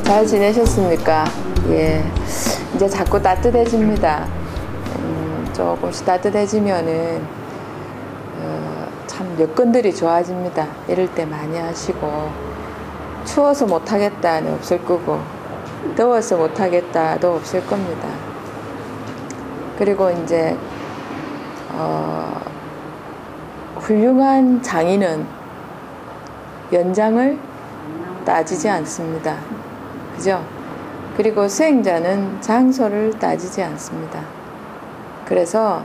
잘 지내셨습니까? 예, 이제 자꾸 따뜻해집니다. 조금씩 따뜻해지면은 참 여건들이 좋아집니다. 이럴 때 많이 하시고, 추워서 못하겠다는 없을 거고, 더워서 못하겠다도 없을 겁니다. 그리고 이제 훌륭한 장인은 연장을 따지지 않습니다. 그죠? 그리고 수행자는 장소를 따지지 않습니다. 그래서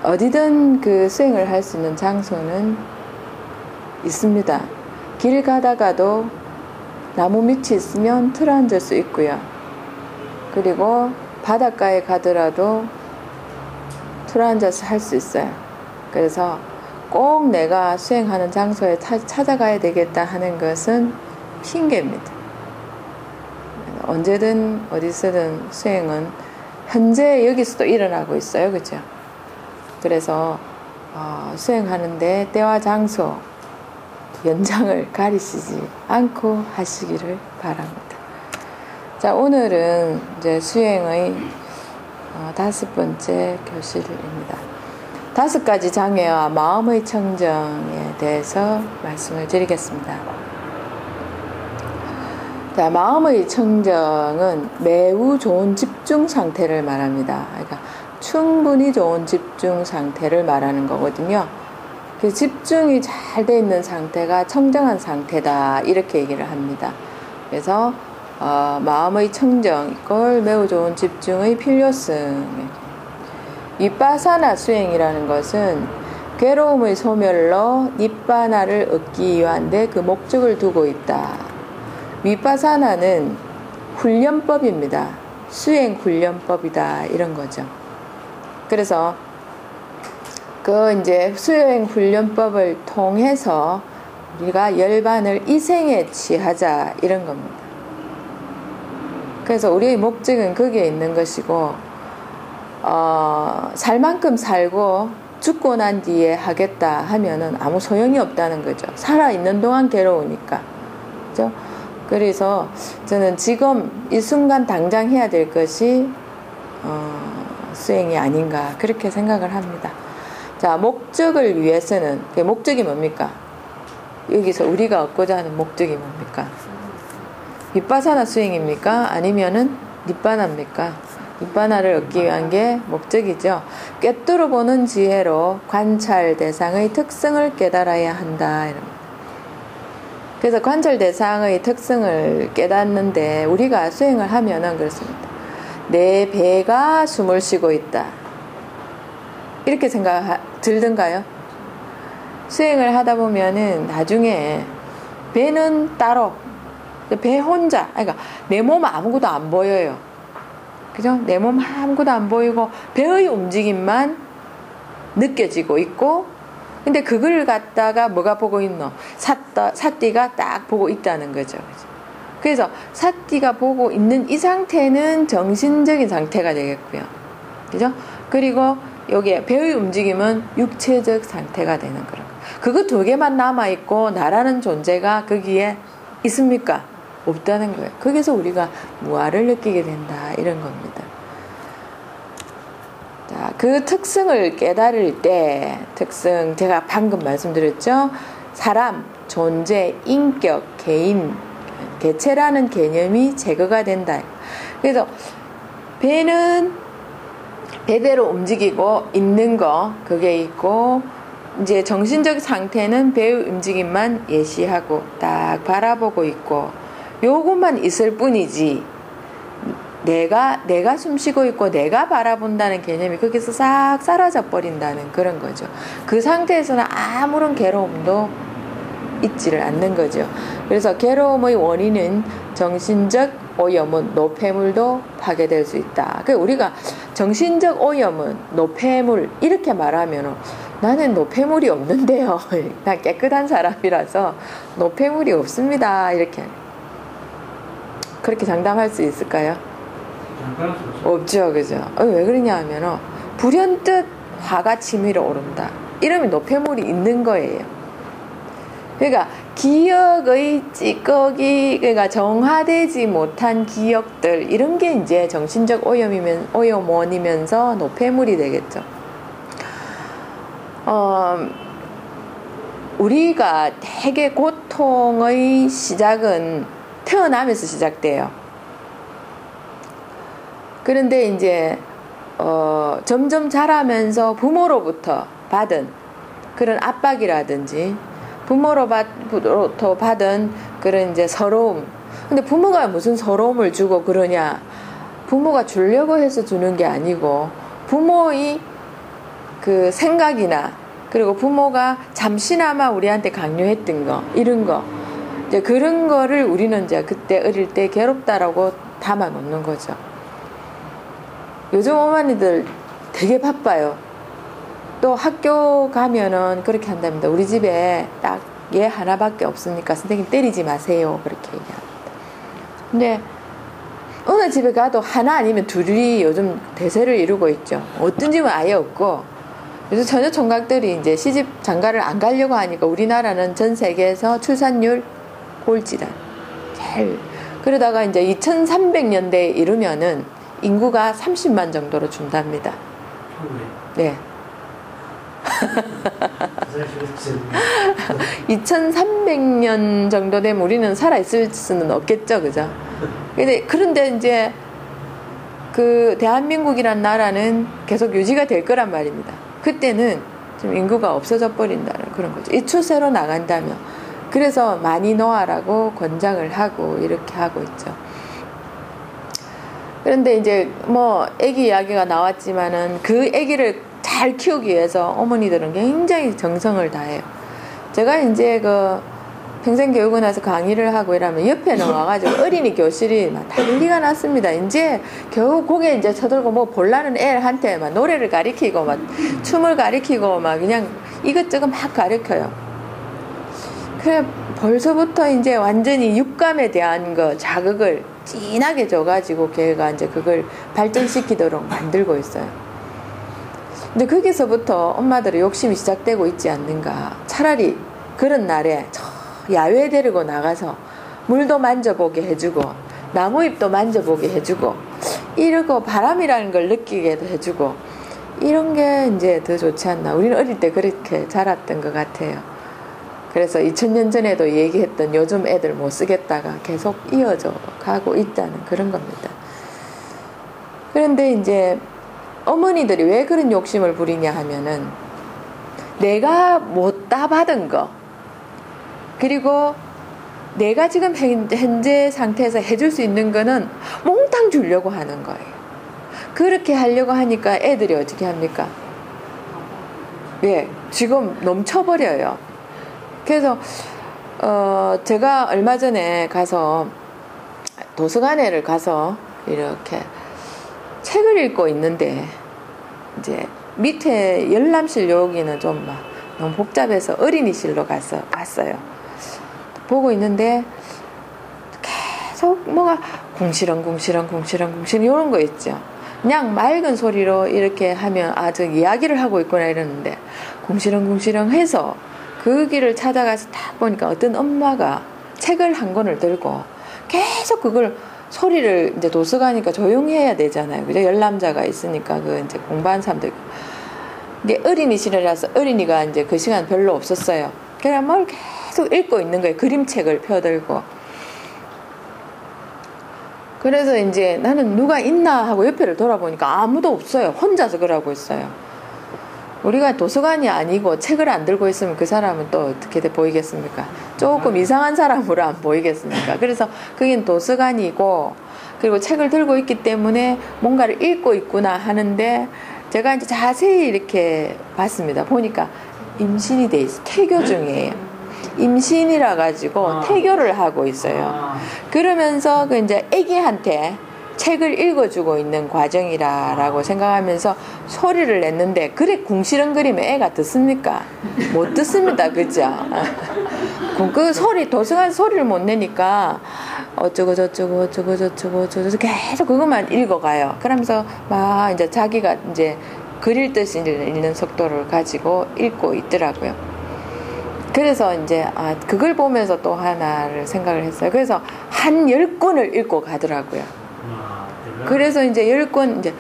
어디든 그 수행을 할 수 있는 장소는 있습니다. 길 가다가도 나무 밑이 있으면 틀어앉을 수 있고요. 그리고 바닷가에 가더라도 틀어앉아서 할 수 있어요. 그래서 꼭 내가 수행하는 장소에 찾아가야 되겠다 하는 것은 핑계입니다. 언제든 어디서든 수행은 현재 여기서도 일어나고 있어요. 그죠? 그래서 수행하는데 때와 장소, 연장을 가리시지 않고 하시기를 바랍니다. 자, 오늘은 이제 수행의 5번째 교실입니다. 5가지 장애와 마음의 청정에 대해서 말씀을 드리겠습니다. 자, 마음의 청정은 매우 좋은 집중 상태를 말합니다. 그러니까 충분히 좋은 집중 상태를 말하는 거거든요. 그 집중이 잘 돼 있는 상태가 청정한 상태다, 이렇게 얘기를 합니다. 그래서 마음의 청정 이걸 매우 좋은 집중의 필요성. 위파사나 수행이라는 것은 괴로움의 소멸로 니빠나를 얻기 위한데 그 목적을 두고 있다. 위파사나는 훈련법입니다. 수행 훈련법이다, 이런 거죠. 그래서 그 이제 수행 훈련법을 통해서 우리가 열반을 이생에 취하자, 이런 겁니다. 그래서 우리의 목적은 거기에 있는 것이고, 살 만큼 살고 죽고 난 뒤에 하겠다 하면은 아무 소용이 없다는 거죠. 살아있는 동안 괴로우니까. 그죠? 그래서 저는 지금 이 순간 당장 해야 될 것이 수행이 아닌가, 그렇게 생각을 합니다. 자, 목적을 위해서는, 목적이 뭡니까? 여기서 우리가 얻고자 하는 목적이 뭡니까? 위파사나 수행입니까? 아니면은 니빠나입니까? 니빠나를 얻기 위한 게 목적이죠. 꿰뚫어 보는 지혜로 관찰 대상의 특성을 깨달아야 한다, 이럽니다. 그래서 관찰 대상의 특성을 깨닫는데 우리가 수행을 하면은 그렇습니다. 내 배가 숨을 쉬고 있다, 이렇게 들던가요? 수행을 하다 보면은 나중에 배는 따로, 배 혼자, 그러니까 내 몸 아무것도 안 보여요. 그죠? 내 몸 아무것도 안 보이고 배의 움직임만 느껴지고 있고, 근데 그걸 갖다가 뭐가 보고 있노? 사띠가 딱 보고 있다는 거죠. 그래서 사띠가 보고 있는 이 상태는 정신적인 상태가 되겠고요. 그죠? 그리고 여기에 배의 움직임은 육체적 상태가 되는 거예요. 그거 2개만 남아있고 나라는 존재가 거기에 있습니까? 없다는 거예요. 거기서 우리가 무아를 느끼게 된다, 이런 겁니다. 자, 그 특성을 깨달을 때, 특성 제가 방금 말씀드렸죠. 사람, 존재, 인격, 개인, 개체라는 개념이 제거가 된다. 그래서 배는 배대로 움직이고 있는 거, 그게 있고, 이제 정신적 상태는 배의 움직임만 예시하고 딱 바라보고 있고, 요것만 있을 뿐이지, 내가 숨 쉬고 있고 내가 바라본다는 개념이 거기서 싹 사라져 버린다는 그런 거죠. 그 상태에서는 아무런 괴로움도 있지를 않는 거죠. 그래서 괴로움의 원인은 정신적 오염은 노폐물도 파괴될 수 있다. 그러니까 우리가 정신적 오염은 노폐물, 이렇게 말하면 나는 노폐물이 없는데요, 난 깨끗한 사람이라서 노폐물이 없습니다, 이렇게 그렇게 장담할 수 있을까요? 없죠. 그죠? 왜 그러냐 하면 불현듯 화가 치밀어 오른다, 이러면 노폐물이 있는 거예요. 그러니까 기억의 찌꺼기가 정화되지 못한 기억들, 이런 게 이제 정신적 오염원이면서 노폐물이 되겠죠. 우리가 되게 고통의 시작은 태어나면서 시작돼요. 그런데 이제 점점 자라면서 부모로부터 받은 그런 압박이라든지 부모로부터 받은 그런 이제 서러움. 근데 부모가 무슨 서러움을 주고 그러냐? 부모가 주려고 해서 주는 게 아니고 부모의 그 생각이나 그리고 부모가 잠시나마 우리한테 강요했던 거, 이런 거, 이제 그런 거를 우리는 이제 그때 어릴 때 괴롭다라고 담아 놓는 거죠. 요즘 어머니들 되게 바빠요. 또 학교 가면은 그렇게 한답니다. 우리 집에 딱 얘 하나밖에 없으니까 선생님 때리지 마세요. 그렇게 얘기합니다. 근데 어느 집에 가도 하나 아니면 둘이 요즘 대세를 이루고 있죠. 어떤 집은 아예 없고, 요즘 처녀 총각들이 이제 시집 장가를 안 가려고 하니까 우리나라는 전 세계에서 출산율 꼴찌다. 제일. 그러다가 이제 2300년대에 이르면은 인구가 30만 정도로 준답니다. 네. 2300년 정도 되면 우리는 살아있을 수는 없겠죠, 그죠? 그런데 이제 그 대한민국이란 나라는 계속 유지가 될 거란 말입니다. 그때는 좀 인구가 없어져 버린다는 그런 거죠. 이 추세로 나간다면. 그래서 많이 놓아라고 권장을 하고 이렇게 하고 있죠. 그런데 이제 뭐 아기 이야기가 나왔지만은 그 아기를 잘 키우기 위해서 어머니들은 굉장히 정성을 다해요. 제가 이제 그 평생교육원에서 강의를 하고 이러면 옆에는 와가지고 어린이 교실이 막 난리가 났습니다. 이제 겨우 고개 이제 쳐들고 뭐 볼라는 애한테 막 노래를 가리키고 막 춤을 가리키고 막 그냥 이것저것 막 가르쳐요. 그래 벌써부터 이제 완전히 육감에 대한 거 자극을 진하게 줘가지고 걔가 이제 그걸 발전시키도록 만들고 있어요. 근데 거기서부터 엄마들의 욕심이 시작되고 있지 않는가. 차라리 그런 날에 저 야외에 데리고 나가서 물도 만져보게 해주고 나무잎도 만져보게 해주고 이러고 바람이라는 걸 느끼게도 해주고 이런 게 이제 더 좋지 않나. 우리는 어릴 때 그렇게 자랐던 것 같아요. 그래서 2000년 전에도 얘기했던 요즘 애들 못 쓰겠다가 계속 이어져 가고 있다는 그런 겁니다. 그런데 이제 어머니들이 왜 그런 욕심을 부리냐 하면은 내가 못 따받은 거 그리고 내가 지금 현재 상태에서 해줄 수 있는 거는 몽땅 주려고 하는 거예요. 그렇게 하려고 하니까 애들이 어떻게 합니까? 예, 지금 넘쳐버려요. 그래서 제가 얼마 전에 가서 도서관에를 가서 이렇게 책을 읽고 있는데 이제 밑에 열람실 여기는 좀 막 너무 복잡해서 어린이실로 가서 봤어요. 보고 있는데 계속 뭐가 궁시렁궁시렁 이런 거 있죠. 그냥 맑은 소리로 이렇게 하면 저 이야기를 하고 있구나 이러는데 궁시렁궁시렁 해서 그 길을 찾아가서 딱 보니까 어떤 엄마가 책을 한 권을 들고 계속 그걸 소리를 이제 도서관이니까 조용히 해야 되잖아요. 그죠? 열람자가 있으니까 그 이제 공부하는 사람들. 이게 어린이실이라서 어린이가 이제 그 시간 별로 없었어요. 그냥 뭘 계속 읽고 있는 거예요. 그림책을 펴들고. 그래서 이제 나는 누가 있나 하고 옆에를 돌아보니까 아무도 없어요. 혼자서 그러고 있어요. 우리가 도서관이 아니고 책을 안 들고 있으면 그 사람은 또 어떻게 보이겠습니까? 조금 이상한 사람으로 안 보이겠습니까? 그래서 그게 도서관이고 그리고 책을 들고 있기 때문에 뭔가를 읽고 있구나 하는데 제가 이제 자세히 이렇게 봤습니다. 보니까 임신이 돼 있어요. 태교 중이에요. 임신이라 가지고 태교를 하고 있어요. 그러면서 그 이제 아기한테 책을 읽어주고 있는 과정이라고 생각하면서 소리를 냈는데 그래 궁시렁거리면 애가 듣습니까? 못 듣습니다. 그죠? 그 소리 도서관 소리를 못 내니까 어쩌고 저쩌고 계속 그것만 읽어가요. 그러면서 막 이제 자기가 이제 그릴 듯이 읽는 속도를 가지고 읽고 있더라고요. 그래서 이제 그걸 보면서 또 하나를 생각을 했어요. 그래서 한 10권을 읽고 가더라고요. 그래서 이제 10권 이제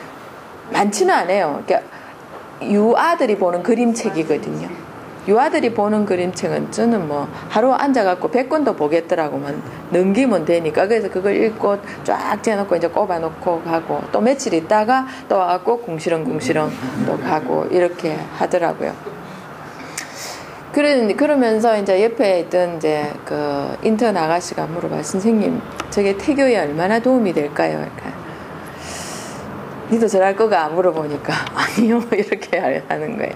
많지는 않아요. 그러니까 유아들이 보는 그림책이거든요. 유아들이 보는 그림책은 저는 뭐 하루 앉아갖고 100권도 보겠더라고만 넘기면 되니까. 그래서 그걸 읽고 쫙 재놓고 이제 꼽아놓고 가고 또 며칠 있다가 또 와갖고 궁시렁궁시렁 또 가고 이렇게 하더라고요. 그러면서 이제 옆에 있던 이제 그 인턴 아가씨가 물어봐. 선생님, 저게 태교에 얼마나 도움이 될까요? 그러니까 니도 저럴 거가 물어보니까 아니요 이렇게 하는 거예요.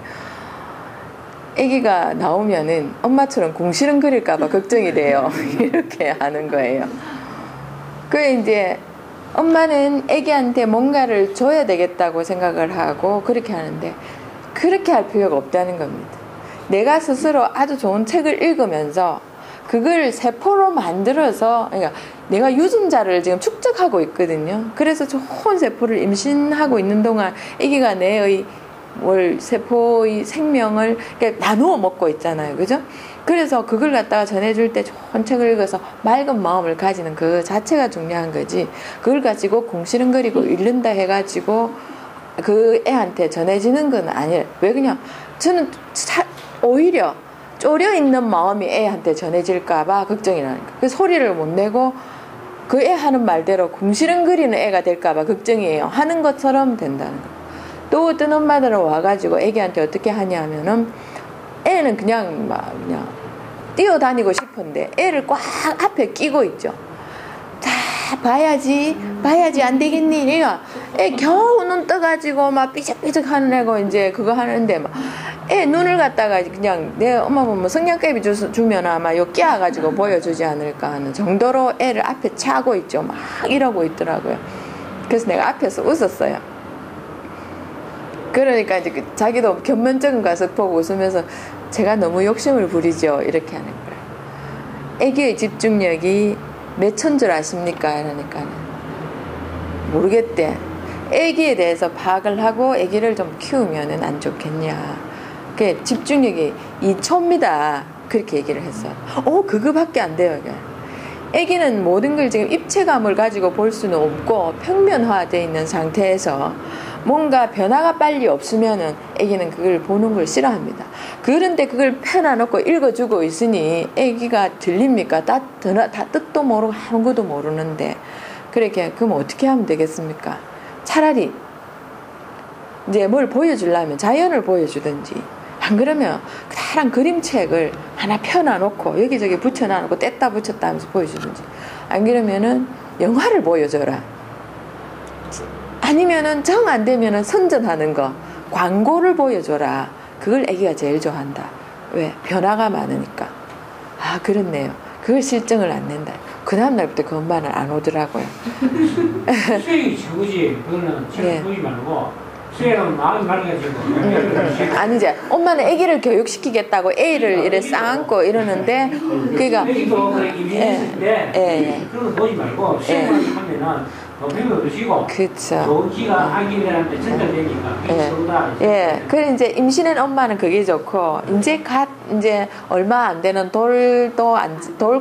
아기가 나오면은 엄마처럼 궁시렁거릴까봐 걱정이 돼요. 이렇게 하는 거예요. 그래 이제 엄마는 아기한테 뭔가를 줘야 되겠다고 생각을 하고 그렇게 하는데 그렇게 할 필요가 없다는 겁니다. 내가 스스로 아주 좋은 책을 읽으면서 그걸 세포로 만들어서, 그러니까 내가 유전자를 지금 축적하고 있거든요. 그래서 좋은 세포를 임신하고 있는 동안 아기가 내의 세포의 생명을 나누어 먹고 있잖아요. 그죠? 그래서 그걸 갖다가 전해줄 때 좋은 책을 읽어서 맑은 마음을 가지는 그 자체가 중요한 거지. 그걸 가지고 궁시렁거리고 읽는다 해가지고 그 애한테 전해지는 건 아니에요. 왜 그냥 저는 오히려 쪼려 있는 마음이 애한테 전해질까봐 걱정이 나는 거예요. 그 소리를 못 내고 그 애 하는 말대로 궁시렁거리는 애가 될까봐 걱정이에요. 하는 것처럼 된다는 거예요. 또 어떤 엄마들은 와가지고 애기한테 어떻게 하냐면은 애는 그냥 뛰어다니고 싶은데 애를 꽉 앞에 끼고 있죠. 자, 봐야지 안 되겠니? 얘가 애 겨우 눈 떠가지고 막 삐적삐적 하는 애고 이제 그거 하는데 막 애 눈을 갖다가 그냥 내 엄마 보면 성냥개비 주면 아마 요 끼어가지고 보여주지 않을까 하는 정도로 애를 앞에 차고 있죠. 막 이러고 있더라고요. 그래서 내가 앞에서 웃었어요. 그러니까 이제 자기도 견면적인 가서 보고 웃으면서 제가 너무 욕심을 부리죠. 이렇게 하는 거예요. 애기의 집중력이 몇 천 줄 아십니까? 이러니까 모르겠대. 애기에 대해서 파악을 하고 애기를 좀 키우면은 안 좋겠냐. 그 집중력이 2초입니다. 그렇게 얘기를 했어요. 그거밖에 안 돼요. 애기는 모든 걸 지금 입체감을 가지고 볼 수는 없고 평면화되어 있는 상태에서 뭔가 변화가 빨리 없으면은 애기는 그걸 보는 걸 싫어합니다. 그런데 그걸 펴놔놓고 읽어주고 있으니 애기가 들립니까? 다 뜻도 모르고 아무것도 모르는데 그럼 어떻게 하면 되겠습니까? 차라리 이제 뭘 보여주려면 자연을 보여주든지 안 그러면 다른 그림책을 하나 펴놔놓고 여기저기 붙여놔놓고 뗐다 붙였다 하면서 보여주든지 안 그러면은 영화를 보여줘라. 아니면은 정 안 되면은 선전하는 거 광고를 보여줘라. 그걸 애기가 제일 좋아한다. 왜? 변화가 많으니까. 그렇네요. 그걸 실증을 안 낸다. 그 다음날부터 그 엄마는 안 오더라고요. 수행이 최고지. 그거는 책 보지 말고 수행은 마음이 맑아지고. 아니 이제 엄마는 애기를 교육시키겠다고 애를 이래 쌓고 이러는데 그러니까 애기도 그렇게 있는데 그런 거 보지 말고 수행을 하면은 병이 없으시고 그쵸. 좋은 기가 아기들한테 전달되니까 그래 이제 임신한 엄마는 그게 좋고 이제 얼마 안 되는 돌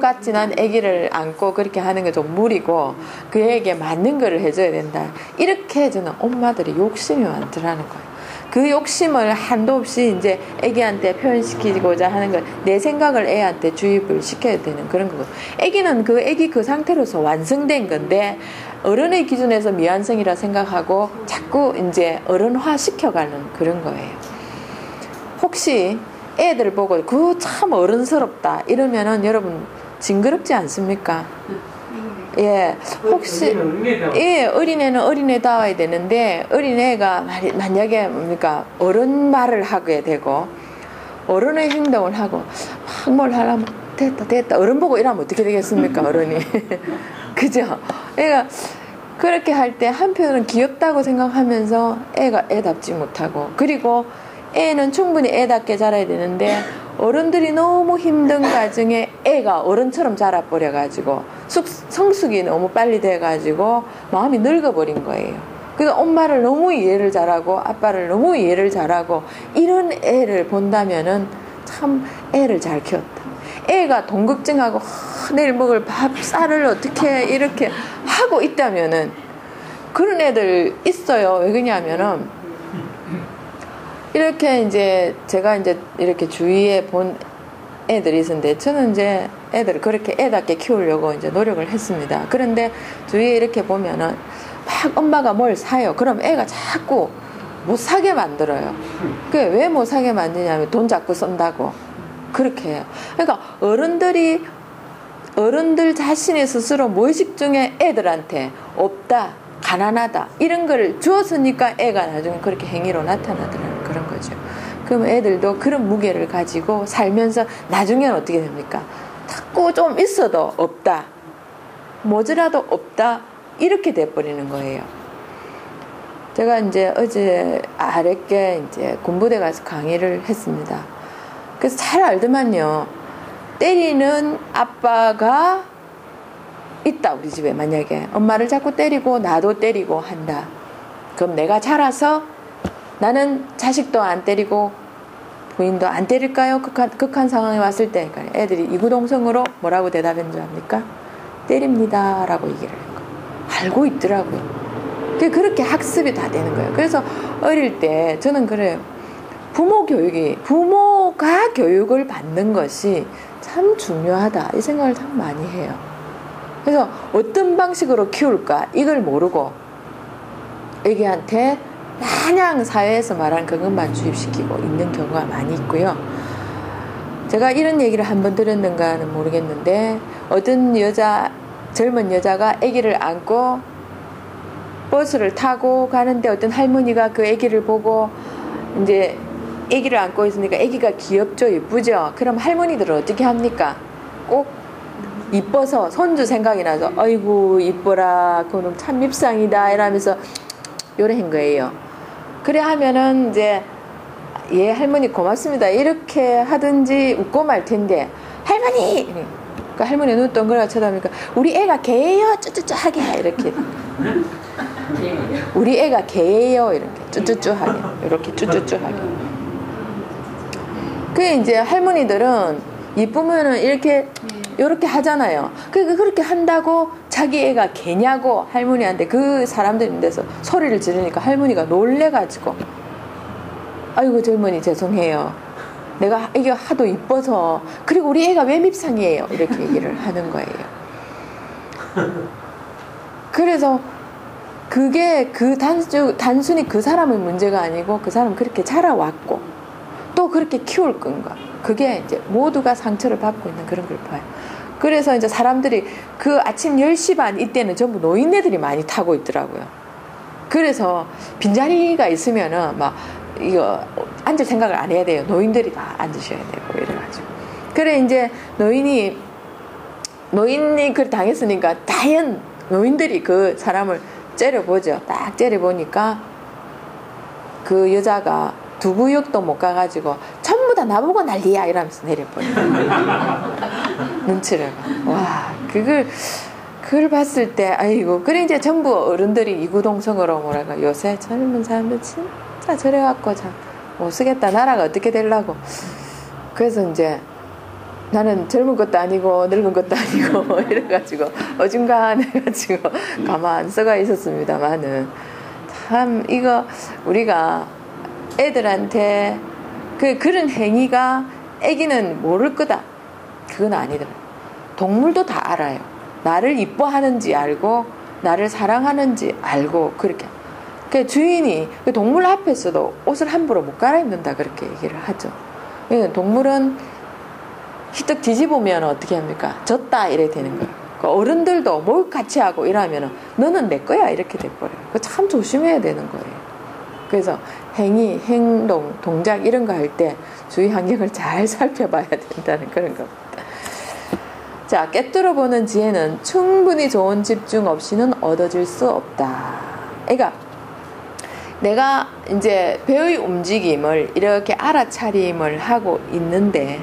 같진 않은 아기를 안고 그렇게 하는 게 좀 무리고 그에게 맞는 거를 해줘야 된다. 이렇게 저는 엄마들이 욕심이 많더라는 거예요. 그 욕심을 한도 없이 이제 애기한테 표현시키고자 하는 걸 내 생각을 애한테 주입을 시켜야 되는 그런 거고. 애기는 애기 그 상태로서 완성된 건데 어른의 기준에서 미완성이라 생각하고 자꾸 이제 어른화 시켜가는 그런 거예요. 혹시 애들 보고 그거 참 어른스럽다 이러면은 여러분 징그럽지 않습니까? 혹시 어린애는 어린애다워야 되는데 어린애가 만약에 어른 말을 하게 되고 어른의 행동을 하고 막 뭘 하려면 됐다 어른 보고 이러면 어떻게 되겠습니까? 어른이 그죠? 애가 그렇게 할 때 한편은 귀엽다고 생각하면서 애가 애답지 못하고 그리고 애는 충분히 애답게 자라야 되는데 어른들이 너무 힘든 과정에 애가 어른처럼 자라버려가지고 성숙이 너무 빨리 돼가지고 마음이 늙어버린 거예요. 그래서 엄마를 너무 이해를 잘하고 아빠를 너무 이해를 잘하고 이런 애를 본다면은 참 애를 잘 키웠다. 애가 돈 걱정하고 내일 먹을 밥, 쌀을 어떻게 이렇게 하고 있다면은 그런 애들 있어요. 왜 그러냐면은 이렇게 이제 제가 이제 이렇게 주위에 본 애들이 있었는데 저는 이제 애들을 그렇게 애답게 키우려고 이제 노력을 했습니다. 그런데 주위에 이렇게 보면은 막 엄마가 뭘 사요. 그럼 애가 자꾸 못 사게 만들어요. 그게 왜 못 사게 만드냐면 돈 자꾸 쓴다고 그렇게 해요. 그러니까 어른들 자신의 스스로 무의식 중에 애들한테 없다, 가난하다 이런 걸 주었으니까 애가 나중에 그렇게 행위로 나타나더라는 그런 거죠. 그럼 애들도 그런 무게를 가지고 살면서 나중에는 어떻게 됩니까? 자꾸 좀 있어도 없다, 뭐지라도 없다 이렇게 돼버리는 거예요. 제가 이제 어제 아랫게 이제 군부대 가서 강의를 했습니다. 그래서 잘 알더만요. 때리는 아빠가 있다 우리 집에. 만약에 엄마를 자꾸 때리고 나도 때리고 한다. 그럼 내가 자라서 나는 자식도 안 때리고 부인도 안 때릴까요? 극한 상황에 왔을 때 애들이 이구동성으로 뭐라고 대답한 줄 압니까? 때립니다 라고 얘기를 한 거예요. 알고 있더라고요. 그렇게 학습이 다 되는 거예요. 그래서 어릴 때 저는 그래요. 부모가 교육을 받는 것이 참 중요하다 이 생각을 참 많이 해요. 그래서 어떤 방식으로 키울까 이걸 모르고 애기한테 마냥 사회에서 말하는 그것만 주입시키고 있는 경우가 많이 있고요. 제가 이런 얘기를 한번 들었는가는 모르겠는데 어떤 젊은 여자가 아기를 안고 버스를 타고 가는데 어떤 할머니가 그 아기를 보고 이제 아기를 안고 있으니까 아기가 귀엽죠, 예쁘죠. 그럼 할머니들은 어떻게 합니까? 꼭 이뻐서 손주 생각이 나서 아이고 이뻐라 그놈 참 밉상이다 이러면서 요래한 거예요. 그래 하면은 이제 예 할머니 고맙습니다 이렇게 하든지 웃고 말 텐데 할머니 그러니까 할머니 눈 동그랗게 쳐다보니까 우리 애가 개예요 쭈쭈쭈 하게 이렇게 우리 애가 개예요 이렇게 쭈쭈쭈 하게 이렇게 쭈쭈쭈 하게. 그게 이제 할머니들은 이쁘면은 이렇게 하잖아요. 그렇게 한다고 자기 애가 개냐고 할머니한테 그 사람들인 데서 소리를 지르니까 할머니가 놀래가지고 아이고 젊은이 죄송해요. 내가 이게 하도 이뻐서 그리고 우리 애가 왜 밉상이에요 이렇게 얘기를 하는 거예요. 그래서 그게 단순히 그 사람의 문제가 아니고 그 사람은 그렇게 자라왔고 또 그렇게 키울 건가 그게 이제 모두가 상처를 받고 있는 그런 걸 봐요. 그래서 이제 사람들이 그 아침 10시 반 이때는 전부 노인네들이 많이 타고 있더라고요. 그래서 빈자리가 있으면은 막 이거 앉을 생각을 안 해야 돼요. 노인들이 다 앉으셔야 되고 이래가지고. 그래 이제 노인이 그걸 당했으니까 다연 노인들이 그 사람을 째려보죠. 딱 째려보니까 그 여자가 두 구역도 못 가가지고 전부 다 나보고 난리야 이러면서 내려버려요. 눈치를 와 그걸 봤을 때 아이고 그래 이제 전부 어른들이 이구동성으로 뭐랄까 요새 젊은 사람들 진짜 저래갖고 참 못쓰겠다 나라가 어떻게 되려고. 그래서 이제 나는 젊은 것도 아니고 늙은 것도 아니고 이래가지고 어중간해가지고 가만 써가 있었습니다만은 참 이거 우리가 애들한테 그런 행위가 애기는 모를 거다 그건 아니더라고요. 동물도 다 알아요. 나를 이뻐하는지 알고 나를 사랑하는지 알고 그렇게. 그 주인이 그 동물 앞에서도 옷을 함부로 못 갈아입는다 그렇게 얘기를 하죠. 동물은 희떡 뒤집으면 어떻게 합니까? 졌다 이래 되는 거예요. 그러니까 어른들도 뭘 같이 하고 이러면은 너는 내 거야 이렇게 돼버려요. 참 조심해야 되는 거예요. 그래서 행위, 행동, 동작 이런 거 할 때 주위 환경을 잘 살펴봐야 된다는 그런 겁니다. 자, 꿰뚫어 보는 지혜는 충분히 좋은 집중 없이는 얻어질 수 없다. 그러니까 내가 이제 배의 움직임을 이렇게 알아차림을 하고 있는데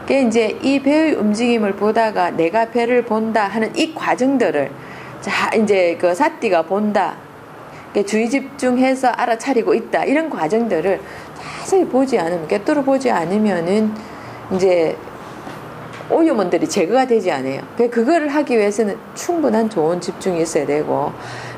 그게 이제 이 배의 움직임을 보다가 내가 배를 본다 하는 이 과정들을 자 이제 그 사띠가 본다. 주의 집중해서 알아차리고 있다. 이런 과정들을 자세히 보지 않으면 꿰뚫어 보지 않으면은 이제 오염원들이 제거가 되지 않아요. 그거를 하기 위해서는 충분한 좋은 집중이 있어야 되고,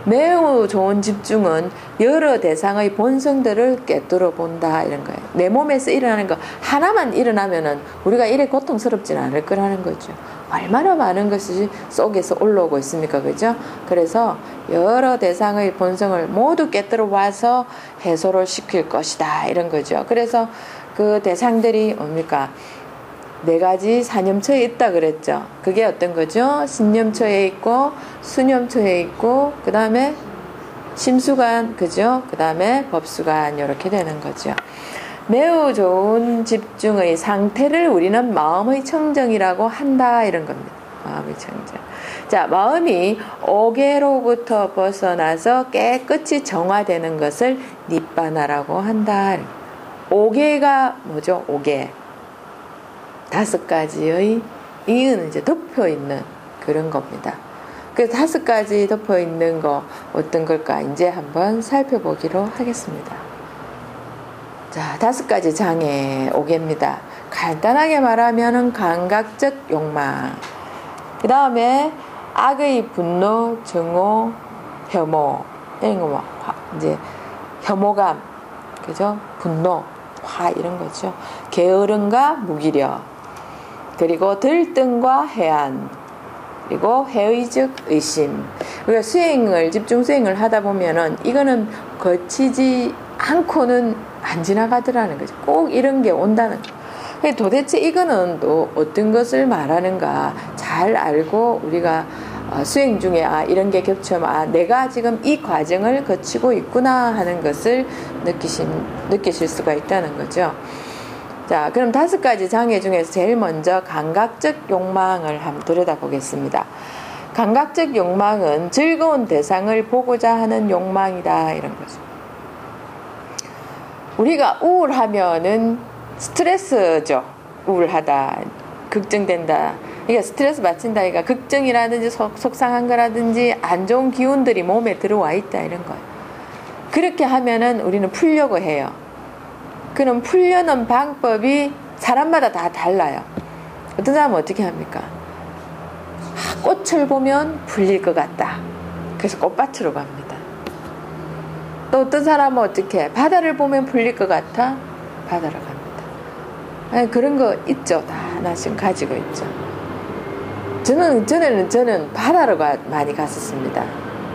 매우 좋은 집중은 여러 대상의 본성들을 꿰뚫어 본다 이런 거예요. 내 몸에서 일어나는 거 하나만 일어나면은 우리가 이래 고통스럽지는 않을 거라는 거죠. 얼마나 많은 것이 속에서 올라오고 있습니까, 그죠? 그래서 여러 대상의 본성을 모두 꿰뚫어 와서 해소를 시킬 것이다 이런 거죠. 그래서 그 대상들이 뭡니까? 4가지 사념처에 있다 그랬죠. 그게 어떤 거죠? 신념처에 있고, 수념처에 있고, 그 다음에 심수관, 그죠? 그 다음에 법수관, 이렇게 되는 거죠. 매우 좋은 집중의 상태를 우리는 마음의 청정이라고 한다 이런 겁니다. 마음의 청정. 자, 마음이 오개로부터 벗어나서 깨끗이 정화되는 것을 니빠나라고 한다. 오개가 뭐죠? 오개. 5가지의 이은 이제 덮여 있는 그런 겁니다. 그래서 5가지 덮여 있는 거 어떤 걸까 이제 한번 살펴보기로 하겠습니다. 자, 5가지 장애 오개입니다. 간단하게 말하면은 감각적 욕망, 그 다음에 악의 분노, 증오, 혐오 이런 거 뭐 이제 혐오감, 그죠? 분노, 화 이런 거죠. 게으름과 무기력, 그리고 들등과 해안, 그리고 해의적 의심. 우리가 수행을, 집중 수행을 하다 보면은 이거는 거치지 않고는 안 지나가더라는 거죠. 꼭 이런 게 온다는 거. 도대체 이거는 또 어떤 것을 말하는가 잘 알고 우리가 수행 중에 이런 게 겹쳐면 내가 지금 이 과정을 거치고 있구나 하는 것을 느끼실 수가 있다는 거죠. 자, 그럼 5가지 장애 중에서 제일 먼저 감각적 욕망을 한번 들여다보겠습니다. 감각적 욕망은 즐거운 대상을 보고자 하는 욕망이다 이런 거죠. 우리가 우울하면은 스트레스죠. 우울하다, 걱정된다. 그러니까 스트레스 받친다. 그러니까 걱정이라든지 속상한 거라든지 안 좋은 기운들이 몸에 들어와 있다 이런 거예요. 그렇게 하면은 우리는 풀려고 해요. 그럼 풀려는 방법이 사람마다 다 달라요. 어떤 사람은 어떻게 합니까? 꽃을 보면 풀릴 것 같다. 그래서 꽃밭으로 갑니다. 또 어떤 사람은 어떻게 해? 바다를 보면 풀릴 것 같아? 바다로 갑니다. 아니, 그런 거 있죠. 다 하나씩 가지고 있죠. 저는 바다로 많이 갔었습니다.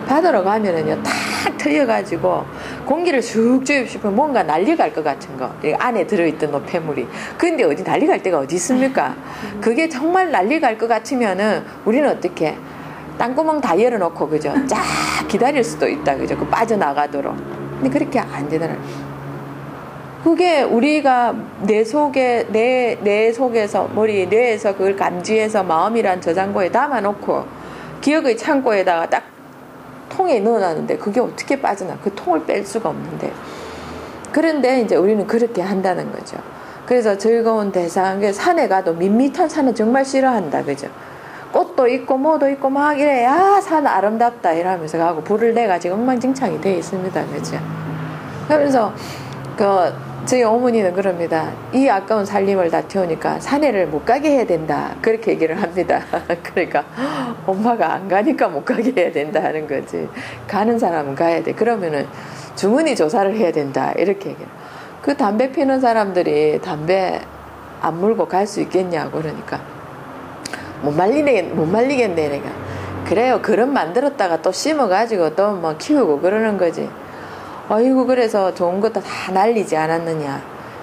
바다로 가면은요, 탁 트여가지고 공기를 쑥 주입시면 뭔가 날려갈 것 같은 거, 안에 들어있던 노폐물이. 근데 어디 날려갈 데가 어디 있습니까? 그게 정말 날려갈 것 같으면은 우리는 어떻게 땅구멍 다 열어놓고, 그죠? 쫙 기다릴 수도 있다, 그죠? 그 빠져나가도록. 근데 그렇게 안 되더라고요. 그게 우리가 내 속에서, 뇌에서 그걸 감지해서 마음이란 저장고에 담아놓고 기억의 창고에다가 딱 통에 넣어놨는데 그게 어떻게 빠져나? 그 통을 뺄 수가 없는데. 그런데 이제 우리는 그렇게 한다는 거죠. 그래서 즐거운 대상, 산에 가도 밋밋한 산은 정말 싫어한다, 그죠? 꽃도 있고 뭐도 있고 막 이래, 산 아름답다 이러면서 가고 불을 내가지고 엉망진창이 되어 있습니다, 그죠? 그러면서 저희 어머니는 그럽니다. 이 아까운 살림을 다 태우니까 산에를 못 가게 해야 된다. 그렇게 얘기를 합니다. 그러니까 엄마가 안 가니까 못 가게 해야 된다 하는 거지. 가는 사람은 가야 돼. 그러면은 주머니 조사를 해야 된다. 이렇게 얘기를. 그 담배 피는 사람들이 담배 안 물고 갈 수 있겠냐고 그러니까 못 말리겠네 내가. 그래요. 그릇 만들었다가 또 심어가지고 또 뭐 키우고 그러는 거지. 아이고, 그래서 좋은 것도 다 날리지 않았느냐.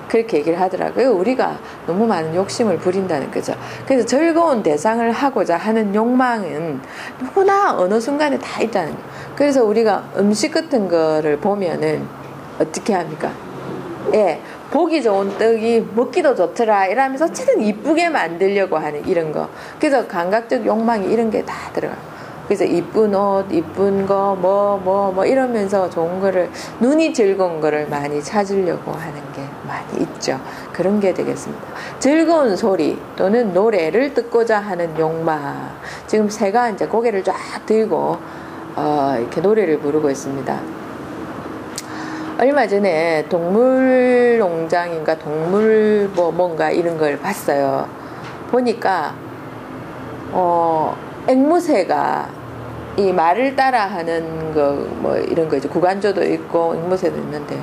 그렇게 얘기를 하더라고요. 우리가 너무 많은 욕심을 부린다는 거죠. 그래서 즐거운 대상을 하고자 하는 욕망은 누구나 어느 순간에 다 있다는 거예요. 그래서 우리가 음식 같은 거를 보면은 어떻게 합니까? 예, 보기 좋은 떡이 먹기도 좋더라 이러면서 어쨌든 이쁘게 만들려고 하는 이런 거. 그래서 감각적 욕망이 이런 게 다 들어가요. 그래서 이쁜 옷, 이쁜 거, 뭐 이러면서 좋은 거를, 눈이 즐거운 거를 많이 찾으려고 하는 게 많이 있죠. 그런 게 되겠습니다. 즐거운 소리 또는 노래를 듣고자 하는 욕망. 지금 새가 이제 고개를 쫙 들고 이렇게 노래를 부르고 있습니다. 얼마 전에 동물농장인가 동물 뭔가 이런 걸 봤어요. 보니까 앵무새가 이 말을 따라하는 거 뭐 이런 거 이제 구간조도 있고 앵무새도 있는데요.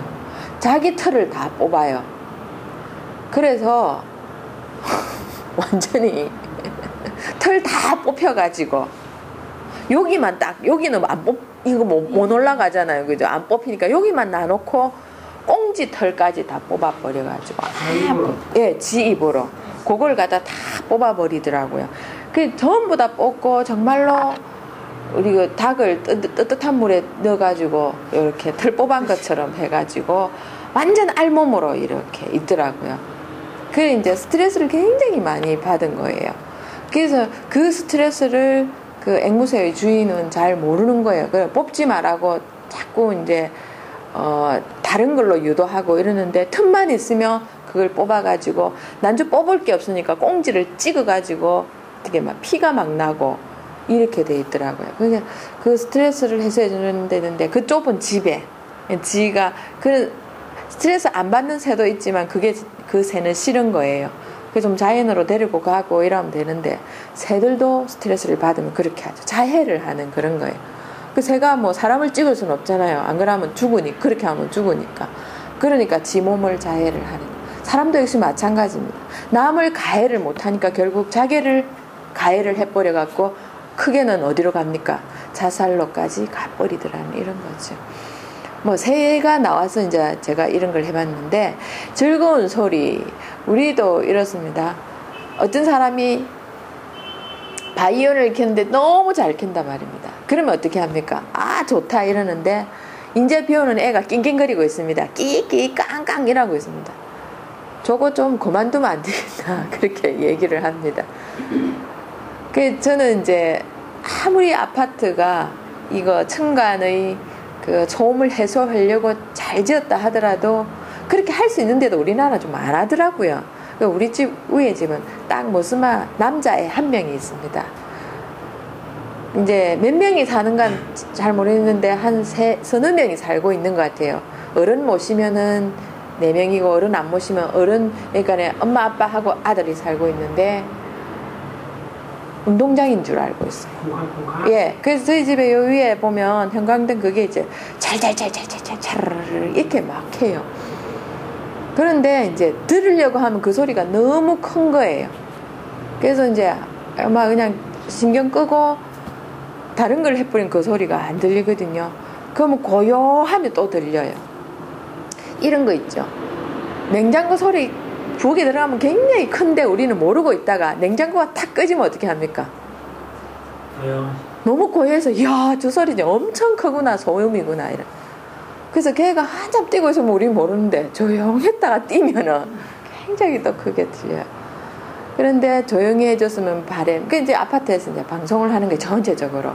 자기 털을 다 뽑아요. 그래서 완전히 털 다 뽑혀가지고 여기만 딱 여기는 안 이거 못 올라가잖아요. 그죠? 안 뽑히니까 여기만 놔놓고 꽁지 털까지 다 뽑아버려가지고 예, 지 입으로 그걸 갖다 다 뽑아버리더라고요. 그 전부 다 뽑고 정말로 우리 그 닭을 뜨뜻한 물에 넣어가지고 이렇게 털 뽑은 것처럼 해가지고 완전 알몸으로 이렇게 있더라고요. 그래 이제 스트레스를 굉장히 많이 받은 거예요. 그래서 그 스트레스를 그 앵무새의 주인은 잘 모르는 거예요. 그래 뽑지 말라고 자꾸 이제 다른 걸로 유도하고 이러는데 틈만 있으면 그걸 뽑아가지고 난주 뽑을 게 없으니까 꽁지를 찍어가지고 되게 막 피가 막 나고 이렇게 돼 있더라고요. 그러니까 그 스트레스를 해소해 주는 데는데 그 좁은 집에 지가 그 스트레스 안 받는 새도 있지만 그게 그 새는 싫은 거예요. 그래서 좀 자연으로 데리고 가고 이러면 되는데 새들도 스트레스를 받으면 그렇게 하죠. 자해를 하는 그런 거예요. 그 새가 뭐 사람을 찍을 수는 없잖아요. 안 그러면 죽으니 그렇게 하면 죽으니까. 그러니까 지 몸을 자해를 하는 거예요. 사람도 역시 마찬가지입니다. 남을 가해를 못하니까 결국 자기를 가해를 해버려 갖고 크게는 어디로 갑니까? 자살로까지 가버리더라는 이런 거죠. 뭐 새가 나와서 이제 제가 이런 걸 해봤는데 즐거운 소리 우리도 이렇습니다. 어떤 사람이 바이올린을 켰는데 너무 잘 켠단 말입니다. 그러면 어떻게 합니까? 아 좋다 이러는데 이제 비오는 애가 낑낑거리고 있습니다. 끼끼 깡깡 이라고 있습니다. 저거 좀 그만두면 안 되겠다 그렇게 얘기를 합니다. 그 저는 이제 아무리 아파트가 이거 층간의 그 소음을 해소하려고 잘 지었다 하더라도 그렇게 할 수 있는데도 우리나라 좀 안 하더라고요. 우리 집 위에 집은 딱 모스마 남자애 한 명이 있습니다. 이제 몇 명이 사는 건 잘 모르겠는데 한 서너 명이 살고 있는 것 같아요. 어른 모시면은 4명이고 어른 안 모시면 어른 그러니까 엄마 아빠하고 아들이 살고 있는데 운동장인 줄 알고 있어요. 예, 그래서 저희 집에 요 위에 보면 형광등 그게 이제 찰찰찰찰찰찰 이렇게 막 해요. 그런데 이제 들으려고 하면 그 소리가 너무 큰 거예요. 그래서 이제 아마 그냥 신경 끄고 다른 걸 해버린 그 소리가 안 들리거든요. 그러면 고요하면 또 들려요. 이런 거 있죠. 냉장고 소리 부엌에 들어가면 굉장히 큰데 우리는 모르고 있다가 냉장고가 탁 꺼지면 어떻게 합니까? 너무 고요해서 이야 저 소리 엄청 크구나 소음이구나 이런. 그래서 걔가 한참 뛰고 있으면 우리는 모르는데 조용했다가 뛰면은 굉장히 더 크게 들려요. 그런데 조용히 해줬으면 바램. 그 이제 아파트에서 이제 방송을 하는 게 전체적으로.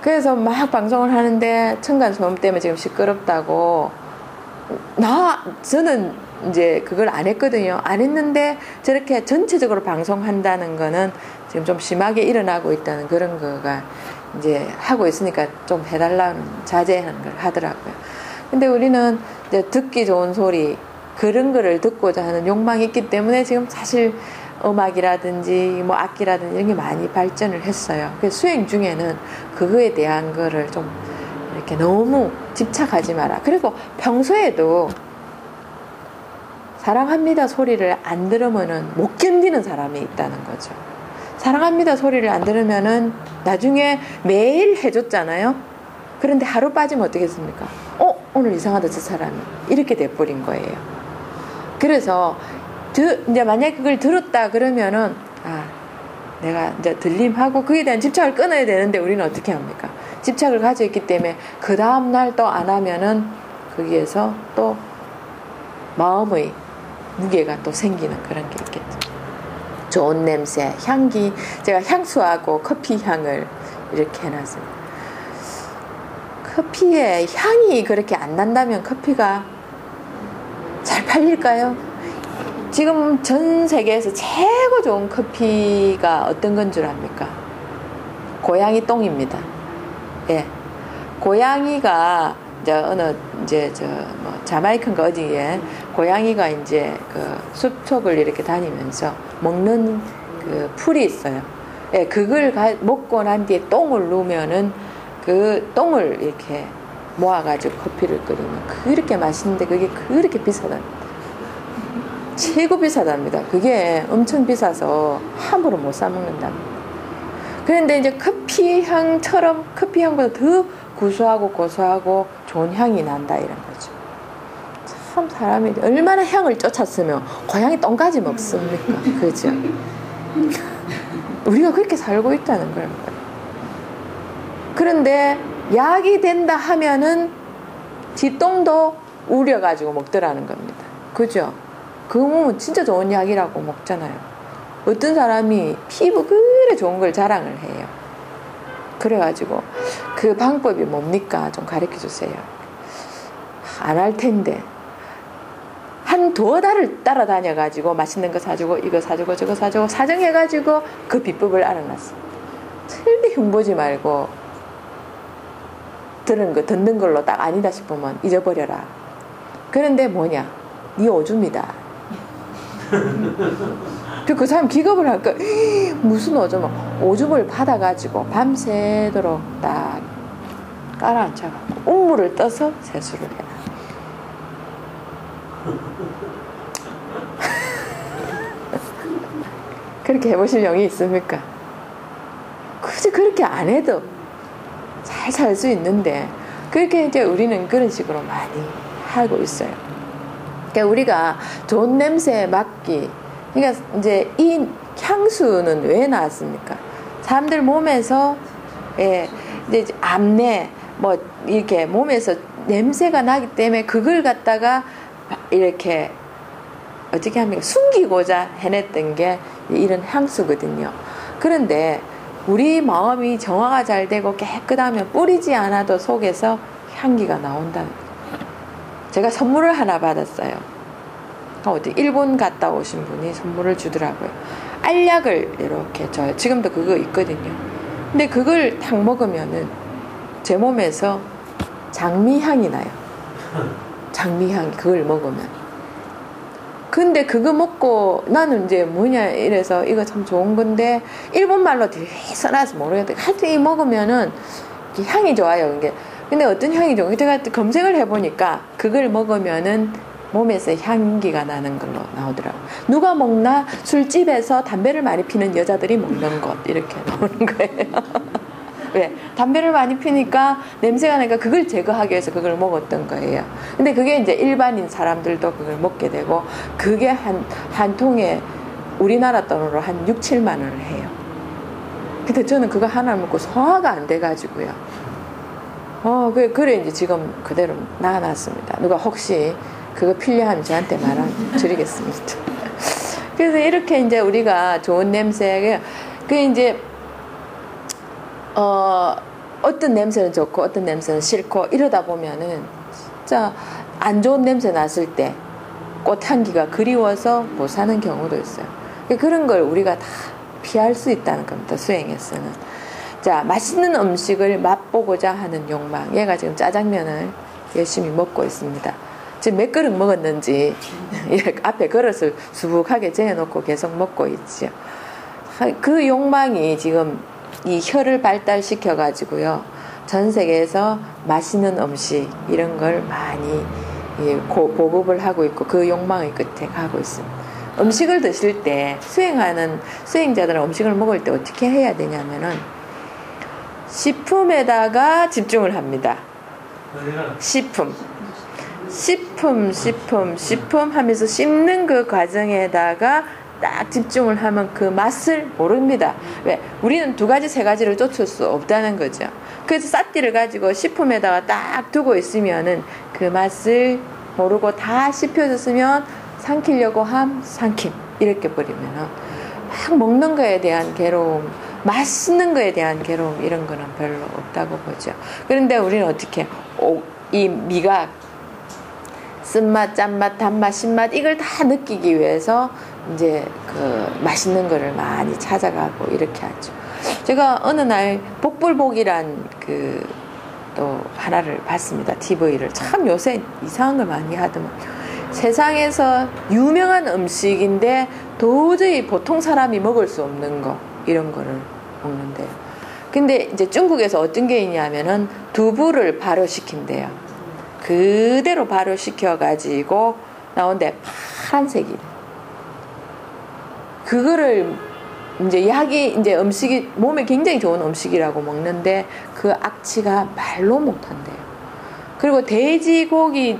그래서 막 방송을 하는데 층간 소음 때문에 지금 시끄럽다고. 저는 이제 그걸 안 했거든요. 안 했는데 저렇게 전체적으로 방송한다는 거는 지금 좀 심하게 일어나고 있다는 그런 거가 이제 하고 있으니까 좀 해달라는 자제하는 걸 하더라고요. 근데 우리는 이제 듣기 좋은 소리 그런 거를 듣고자 하는 욕망이 있기 때문에 지금 사실 음악이라든지 뭐 악기라든지 이런 게 많이 발전을 했어요. 그래서 수행 중에는 그거에 대한 거를 좀 이렇게 너무 집착하지 마라. 그리고 평소에도 사랑합니다 소리를 안 들으면은 못 견디는 사람이 있다는 거죠. 사랑합니다 소리를 안 들으면은 나중에 매일 해줬잖아요. 그런데 하루 빠지면 어떻겠습니까? 오늘 이상하다 저 사람이 이렇게 돼버린 거예요. 그래서 이제 만약에 그걸 들었다 그러면은 내가 이제 들림하고 그에 대한 집착을 끊어야 되는데 우리는 어떻게 합니까? 집착을 가지고 있기 때문에 그 다음날 또 안 하면은 거기에서 또 마음의 무게가 또 생기는 그런 게 있겠죠. 좋은 냄새, 향기, 제가 향수하고 커피 향을 이렇게 해놨습니다. 커피에 향이 그렇게 안 난다면 커피가 잘 팔릴까요? 지금 전 세계에서 최고 좋은 커피가 어떤 건 줄 압니까? 고양이 똥입니다. 예. 고양이가 이제 어느 이제 뭐 자마이칸가 어디에 고양이가 이제 그 숲속을 이렇게 다니면서 먹는 그 풀이 있어요. 예, 그걸 먹고 난 뒤에 똥을 누우면은 그 똥을 이렇게 모아가지고 커피를 끓이면 그렇게 맛있는데 그게 그렇게 비싸다. 최고 비싸답니다. 그게 엄청 비싸서 함부로 못 사 먹는답니다. 그런데 이제 커피 향처럼 커피 향보다 더 구수하고 고소하고 좋은 향이 난다 이런 거죠. 참 사람이 얼마나 향을 쫓았으면 고양이 똥까지 먹습니까? 그죠? 우리가 그렇게 살고 있다는 거예요. 그런데 약이 된다 하면은 뒷똥도 우려가지고 먹더라는 겁니다. 그죠? 그거 먹으면 진짜 좋은 약이라고 먹잖아요. 어떤 사람이 피부 그래 좋은 걸 자랑을 해요. 그래가지고 그 방법이 뭡니까? 좀 가르쳐 주세요. 안 할 텐데. 한 두어 달을 따라다녀가지고 맛있는 거 사주고 이거 사주고 저거 사주고 사정해가지고 그 비법을 알아놨어. 절대 흉보지 말고 듣는 걸로 딱 아니다 싶으면 잊어버려라. 그런데 뭐냐? 네 오줌이다. 그 사람 기겁을 할까? 무슨 오줌을 받아가지고 밤새도록 딱 깔아앉혀갖고 운물을 떠서 세수를 해라. 그렇게 해보실 용이 있습니까? 굳이 그렇게 안 해도 잘 살 수 있는데 그렇게 이제 우리는 그런 식으로 많이 하고 있어요. 그러니까 우리가 좋은 냄새에 맡기, 그러니까 이제 이 향수는 왜 나왔습니까? 사람들 몸에서 이제 암내 뭐 이렇게 몸에서 냄새가 나기 때문에 그걸 갖다가 이렇게 어떻게 합니까? 숨기고자 해냈던 게 이런 향수거든요. 그런데 우리 마음이 정화가 잘 되고 깨끗하면 뿌리지 않아도 속에서 향기가 나온다는 거예요. 제가 선물을 하나 받았어요. 어디 일본 갔다 오신 분이 선물을 주더라고요. 알약을 이렇게 줘요. 지금도 그거 있거든요. 근데 그걸 딱 먹으면은 제 몸에서 장미향이 나요. 장미향이 그걸 먹으면. 근데 그거 먹고 나는 이제 뭐냐 이래서 이거 참 좋은 건데 일본말로 되게 써놔서 모르겠다. 하여튼 이 먹으면은 향이 좋아요. 이게. 근데 어떤 향이 좋은 제가 검색을 해보니까 그걸 먹으면은 몸에서 향기가 나는 걸로 나오더라고요. 누가 먹나? 술집에서 담배를 많이 피는 여자들이 먹는 것 이렇게 나오는 거예요. 왜? 담배를 많이 피니까 냄새가 나니까 그걸 제거하기 위해서 그걸 먹었던 거예요. 근데 그게 이제 일반인 사람들도 그걸 먹게 되고 그게 한 통에 우리나라 돈으로 한 6, 7만 원을 해요. 근데 저는 그거 하나 먹고 소화가 안 돼가지고요. 그래 이제 지금 그대로 놔놨습니다. 누가 혹시 그거 필요하면 저한테 말해드리겠습니다. 그래서 이렇게 이제 우리가 좋은 냄새, 그 이제 어떤 냄새는 좋고 어떤 냄새는 싫고 이러다 보면은 진짜 안 좋은 냄새 났을 때 꽃향기가 그리워서 못 사는 경우도 있어요. 그런 걸 우리가 다 피할 수 있다는 겁니다. 수행에서는. 자, 맛있는 음식을 맛보고자 하는 욕망. 얘가 지금 짜장면을 열심히 먹고 있습니다. 지금 몇 그릇 먹었는지 앞에 그릇을 수북하게 재놓고 계속 먹고 있죠. 그 욕망이 지금 이 혀를 발달시켜 가지고요 전 세계에서 맛있는 음식 이런 걸 많이 보급을 하고 있고 그 욕망의 끝에 가고 있습니다. 음식을 드실 때 수행자들은 음식을 먹을 때 어떻게 해야 되냐면은 식품에다가 집중을 합니다. 식품 하면서 씹는 그 과정에다가 딱 집중을 하면 그 맛을 모릅니다. 왜? 우리는 두 가지, 세 가지를 쫓을 수 없다는 거죠. 그래서 쌀띠를 가지고 식품에다가 딱 두고 있으면은 그 맛을 모르고 다 씹혀졌으면 삼키려고 삼킴 이렇게 버리면은 막 먹는 거에 대한 괴로움, 맛있는 거에 대한 괴로움 이런 거는 별로 없다고 보죠. 그런데 우리는 어떻게 이 미각, 쓴맛, 짠맛, 단맛, 신맛 이걸 다 느끼기 위해서 이제 그 맛있는 거를 많이 찾아가고 이렇게 하죠. 제가 어느 날 복불복이란 그 또 하나를 봤습니다. TV를. 참 요새 이상한 걸 많이 하더만. 세상에서 유명한 음식인데 도저히 보통 사람이 먹을 수 없는 거, 이런 거를 먹는데요. 근데 이제 중국에서 어떤 게 있냐면은 두부를 발효시킨대요. 그대로 발효시켜가지고 나온데 파란색이. 그거를 이제 약이, 이제 음식이, 몸에 굉장히 좋은 음식이라고 먹는데 그 악취가 말로 못한대요. 그리고 돼지를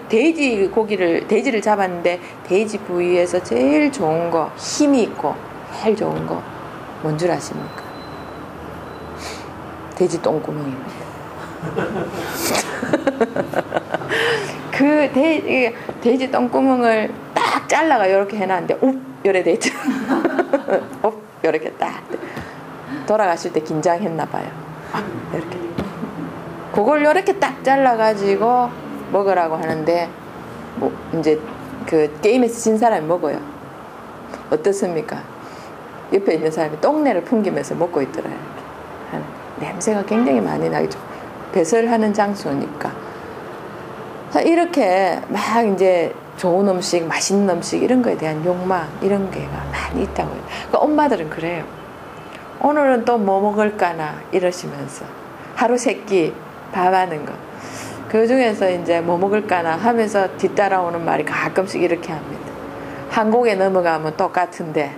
잡았는데 돼지 부위에서 제일 좋은 거, 힘이 있고 제일 좋은 거 뭔 줄 아십니까? 돼지 똥구멍입니다. 그 돼지 똥구멍을 딱 잘라가 이렇게 해놨는데 옵! 요래 돼 있죠. 옵! 요렇게 딱 돌아가실 때 긴장했나 봐요. 이렇게 그걸 요렇게 딱 잘라가지고 먹으라고 하는데, 뭐 이제 그 게임에서 진 사람이 먹어요. 어떻습니까? 옆에 있는 사람이 똥내를 풍기면서 먹고 있더라고요. 냄새가 굉장히 많이 나겠죠. 배설하는 장소니까. 이렇게 막 이제 좋은 음식, 맛있는 음식 이런 거에 대한 욕망, 이런 게가 많이 있다고요. 그러니까 엄마들은 그래요. 오늘은 또 뭐 먹을까나 이러시면서 하루 세끼 밥하는 거. 그 중에서 이제 뭐 먹을까나 하면서 뒤따라오는 말이 가끔씩 이렇게 합니다. 한국에 넘어가면 똑같은데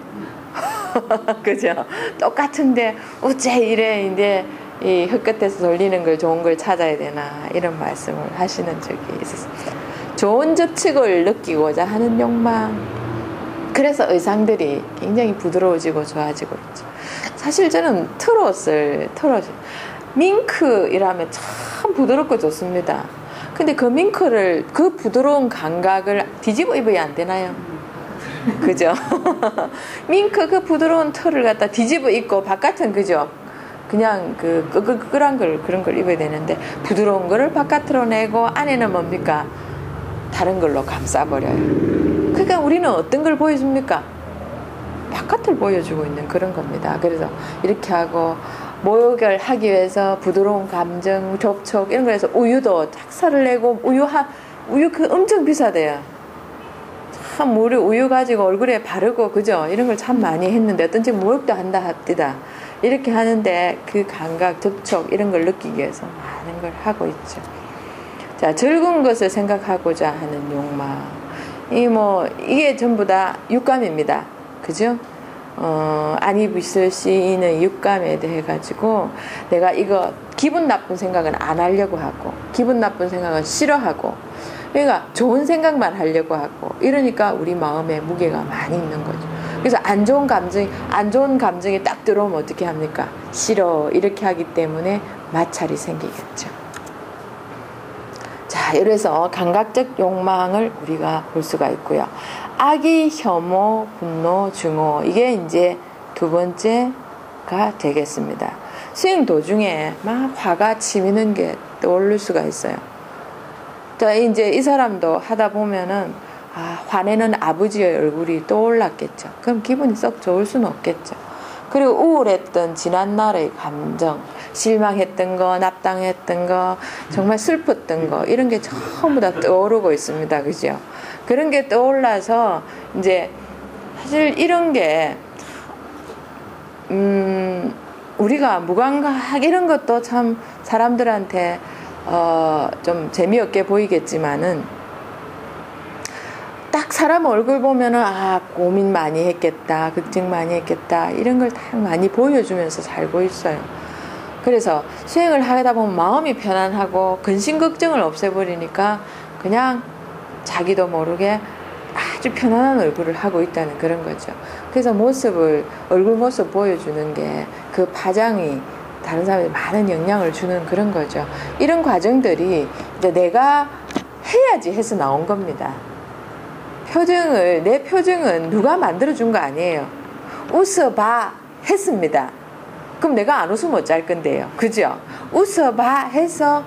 그죠? 똑같은데 어째 이래 이제 이 흙끝에서 돌리는 걸 좋은 걸 찾아야 되나, 이런 말씀을 하시는 적이 있었습니다. 좋은 저축을 느끼고자 하는 욕망. 그래서 의상들이 굉장히 부드러워지고 좋아지고 있죠. 사실 저는 트롯 밍크이라면 참 부드럽고 좋습니다. 근데 그 밍크를, 그 부드러운 감각을 뒤집어 입어야 안 되나요? 그죠? 밍크 그 부드러운 털을 갖다 뒤집어 입고 바깥은 그죠? 그냥 그 끄끌끄끌한 걸, 그런 걸 입어야 되는데 부드러운 거를 바깥으로 내고 안에는 뭡니까? 다른 걸로 감싸버려요. 그러니까 우리는 어떤 걸 보여줍니까? 바깥을 보여주고 있는 그런 겁니다. 그래서 이렇게 하고 모욕을 하기 위해서 부드러운 감정, 접촉 이런 거에서 우유도 착사를 내고 우유 그 엄청 비싸대요. 참 우리 우유 가지고 얼굴에 바르고 그죠? 이런 걸 참 많이 했는데 어떤지 모욕도 한다 합디다. 이렇게 하는데 그 감각, 접촉 이런 걸 느끼기 위해서 많은 걸 하고 있죠. 자, 즐거운 것을 생각하고자 하는 욕망. 이게 전부 다 육감입니다. 그죠? 안이 있을 시인의 육감에 대해 가지고 내가 이거 기분 나쁜 생각은 안 하려고 하고, 기분 나쁜 생각은 싫어하고, 그러니까 좋은 생각만 하려고 하고, 이러니까 우리 마음에 무게가 많이 있는 거죠. 그래서 안 좋은 감정이 딱 들어오면 어떻게 합니까? 싫어, 이렇게 하기 때문에 마찰이 생기겠죠. 자, 이래서 감각적 욕망을 우리가 볼 수가 있고요. 악의, 혐오, 분노, 증오, 이게 이제 두 번째가 되겠습니다. 수행 도중에 막 화가 치미는 게 떠오를 수가 있어요. 자, 이제 이 사람도 하다 보면은 화내는 아버지의 얼굴이 떠올랐겠죠. 그럼 기분이 썩 좋을 수는 없겠죠. 그리고 우울했던 지난날의 감정, 실망했던 거, 납당했던 거, 정말 슬펐던 거, 이런 게 전부 다 떠오르고 있습니다. 그죠? 그런 게 떠올라서 이제 사실 이런 게 우리가 무감각 이런 것도 참 사람들한테 좀 재미없게 보이겠지만은 딱 사람 얼굴 보면은 고민 많이 했겠다, 걱정 많이 했겠다, 이런 걸 다 많이 보여주면서 살고 있어요. 그래서 수행을 하다 보면 마음이 편안하고 근심 걱정을 없애버리니까 그냥 자기도 모르게 아주 편안한 얼굴을 하고 있다는 그런 거죠. 그래서 얼굴 모습 보여주는 게 그 파장이 다른 사람에게 많은 영향을 주는 그런 거죠. 이런 과정들이 이제 내가 해야지 해서 나온 겁니다. 내 표정은 누가 만들어준 거 아니에요. 웃어봐 했습니다. 그럼 내가 안 웃으면 어쩔 건데요. 그죠? 웃어봐 해서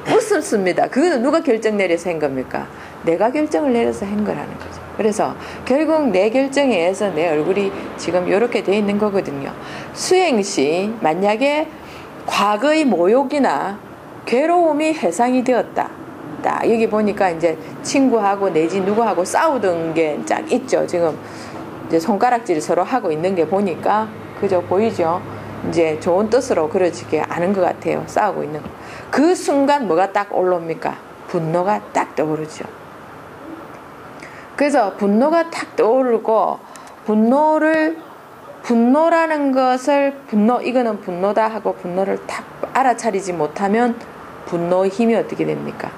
웃었습니다. 그거는 누가 결정 내려서 한 겁니까? 내가 결정을 내려서 한 거라는 거죠. 그래서 결국 내 결정에 의해서 내 얼굴이 지금 이렇게 돼 있는 거거든요. 수행 시 만약에 과거의 모욕이나 괴로움이 해상이 되었다. 딱 여기 보니까 이제 친구하고 내지 누구하고 싸우던 게 쫙 있죠. 지금 이제 손가락질을 서로 하고 있는 게 보니까 그죠? 보이죠? 이제 좋은 뜻으로 그려지게 아는 것 같아요. 싸우고 있는 거. 그 순간 뭐가 딱 올라옵니까? 분노가 딱 떠오르죠. 그래서 분노가 딱 떠오르고 분노라는 것을 이거는 분노다 하고 분노를 딱 알아차리지 못하면 분노의 힘이 어떻게 됩니까?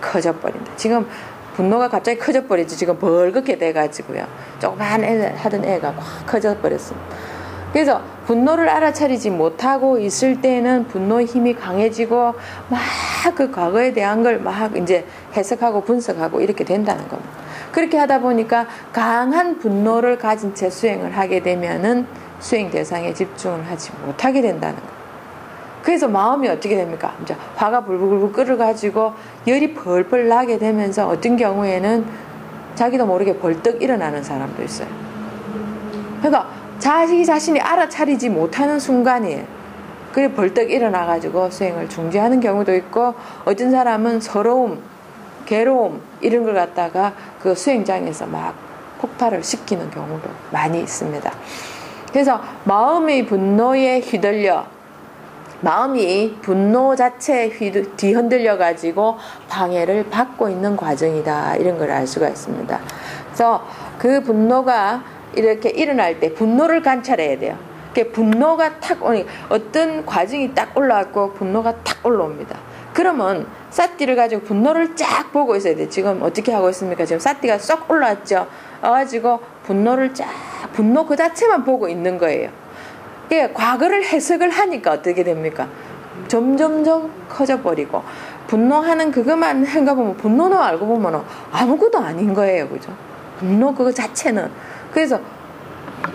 커져버린다. 지금 분노가 갑자기 커져버리지. 지금 벌겋게 돼가지고요. 조그만 애 하던 애가 확 커져버렸습니다. 그래서 분노를 알아차리지 못하고 있을 때는 분노의 힘이 강해지고 막 그 과거에 대한 걸 막 이제 해석하고 분석하고 이렇게 된다는 겁니다. 그렇게 하다 보니까 강한 분노를 가진 채 수행을 하게 되면은 수행 대상에 집중을 하지 못하게 된다는 거예요. 그래서 마음이 어떻게 됩니까? 이제 화가 불불불 끓어가지고 열이 펄펄 나게 되면서 어떤 경우에는 자기도 모르게 벌떡 일어나는 사람도 있어요. 그러니까 자기 자신이 알아차리지 못하는 순간이에요. 그래 벌떡 일어나가지고 수행을 중지하는 경우도 있고, 어떤 사람은 서러움, 괴로움 이런 걸 갖다가 그 수행장에서 막 폭발을 시키는 경우도 많이 있습니다. 그래서 마음이 분노에 휘둘려, 마음이 분노 자체에 뒤흔들려 가지고 방해를 받고 있는 과정이다, 이런 걸 알 수가 있습니다. 그래서 그 분노가 이렇게 일어날 때 분노를 관찰해야 돼요. 분노가 탁 오니 어떤 과정이 딱 올라왔고 분노가 탁 올라옵니다. 그러면 삿띠를 가지고 분노를 쫙 보고 있어야 돼요. 지금 어떻게 하고 있습니까? 지금 삿띠가 쏙 올라왔죠. 와가지고 분노를 분노 그 자체만 보고 있는 거예요. 과거를 해석을 하니까 어떻게 됩니까? 점점점 커져버리고, 분노하는 그것만 생각해보면 분노는 알고 보면 아무것도 아닌 거예요. 그죠? 분노 그거 자체는. 그래서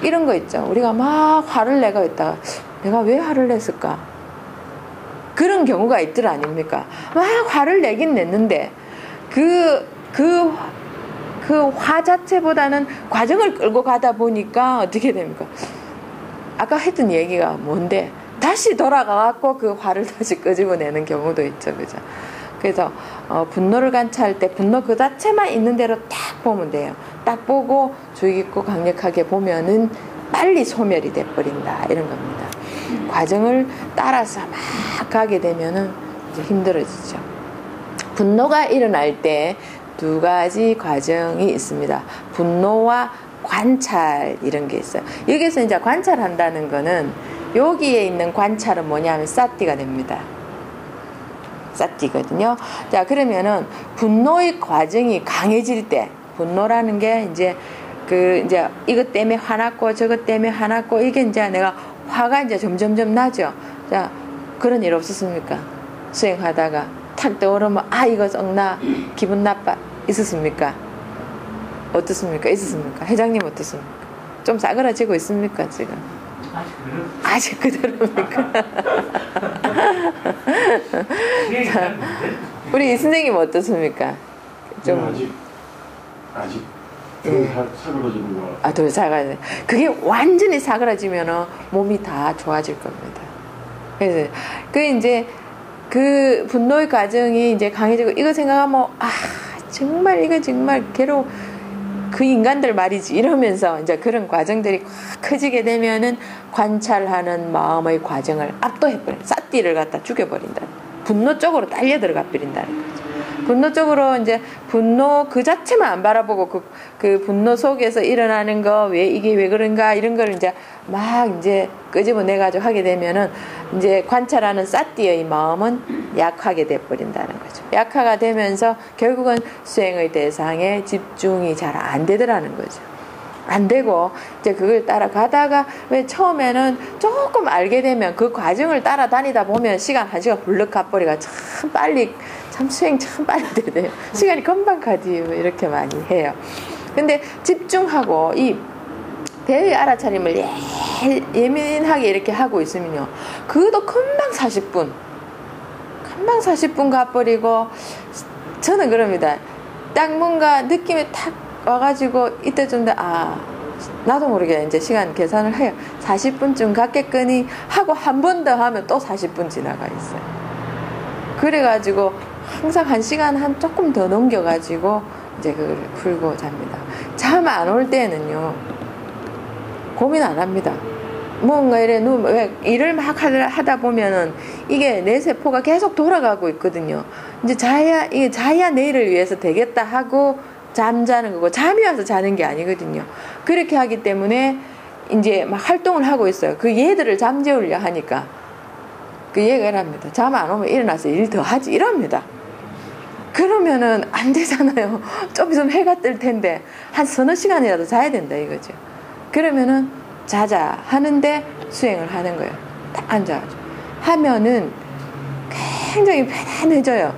이런 거 있죠. 우리가 막 화를 내고 있다가 내가 왜 화를 냈을까? 그런 경우가 있들 아닙니까? 막 화를 내긴 냈는데 그 화 자체보다는 과정을 끌고 가다 보니까 어떻게 됩니까? 아까 했던 얘기가 뭔데 다시 돌아가갖고 그 화를 다시 끄집어내는 경우도 있죠. 그죠? 그래서 분노를 관찰할 때 분노 그 자체만 있는 대로 딱 보면 돼요. 딱 보고 주의 깊고 강력하게 보면은 빨리 소멸이 돼버린다, 이런 겁니다. 과정을 따라서 막 가게 되면은 이제 힘들어지죠. 분노가 일어날 때 두 가지 과정이 있습니다. 분노와 관찰, 이런 게 있어요. 여기서 이제 관찰한다는 거는, 여기에 있는 관찰은 뭐냐면 삿띠가 됩니다. 삿띠거든요. 자, 그러면은 분노의 과정이 강해질 때, 분노라는 게 이제 이제 이것 때문에 화났고 저것 때문에 화났고, 이게 이제 내가 화가 이제 점점점 나죠. 자, 그런 일 없었습니까? 수행하다가 탁 떠오르면 이거 썩나 기분 나빠, 있었습니까? 어떻습니까? 있었습니까? 회장님 어떻습니까? 좀 싸그라지고 있습니까 지금? 아직 그대로입니까? 자, 우리 이 선생님 어떻습니까? 좀 아직 덜 사그러지는 것 같아요. 덜 사그라지. 그게 완전히 사그라지면 몸이 다 좋아질 겁니다. 그래서 이제 그 분노의 과정이 이제 강해지고, 이거 생각하면 정말 이거 정말 괴로워, 그 인간들 말이지, 이러면서 이제 그런 과정들이 확 커지게 되면은 관찰하는 마음의 과정을 압도해버려, 삿띠를 갖다 죽여버린다. 분노 쪽으로 딸려 들어가 버린다는 거죠. 분노 쪽으로 이제 분노 그 자체만 안 바라보고 그 분노 속에서 일어나는 거, 이게 왜 그런가, 이런 걸 이제 막 이제 끄집어내가지고 하게 되면은 이제 관찰하는 삿띠의 마음은 약하게 돼버린다는 거죠. 약화가 되면서 결국은 수행의 대상에 집중이 잘 안 되더라는 거죠. 안 되고 이제 그걸 따라가다가, 왜 처음에는 조금 알게 되면 그 과정을 따라다니다 보면 한 시간 훌쩍 가버리가 참 빨리, 참 수행 참 빨리 되네요. 시간이 금방 가지요, 이렇게 많이 해요. 근데 집중하고 이 배의 알아차림을 예민하게 이렇게 하고 있으면요, 그것도 금방 40분 가버리고, 저는 그럽니다. 딱 뭔가 느낌이 탁 와가지고 이때쯤 나도 모르게 이제 시간 계산을 해요. 40분쯤 갔겠거니 하고 한 번 더 하면 또 40분 지나가 있어요. 그래가지고 항상 1시간 한 조금 더 넘겨가지고 이제 그걸 풀고 잡니다. 잠 안 올 때는요 고민 안 합니다. 뭔가 이래 왜 일을 막 하다 보면은 이게 내 세포가 계속 돌아가고 있거든요. 이제 자야 내일을 위해서 되겠다 하고 잠자는 거고, 잠이 와서 자는 게 아니거든요. 그렇게 하기 때문에 이제 막 활동을 하고 있어요. 그 얘들을 잠재우려 하니까 그 얘기를 합니다. 잠 안 오면 일어나서 일 더 하지 이럽니다. 그러면은 안 되잖아요. 좀 있으면 해가 뜰 텐데 한 서너 시간이라도 자야 된다 이거죠. 그러면은 자자 하는데 수행을 하는 거예요. 딱 앉아가지고 하면은 굉장히 편안해져요.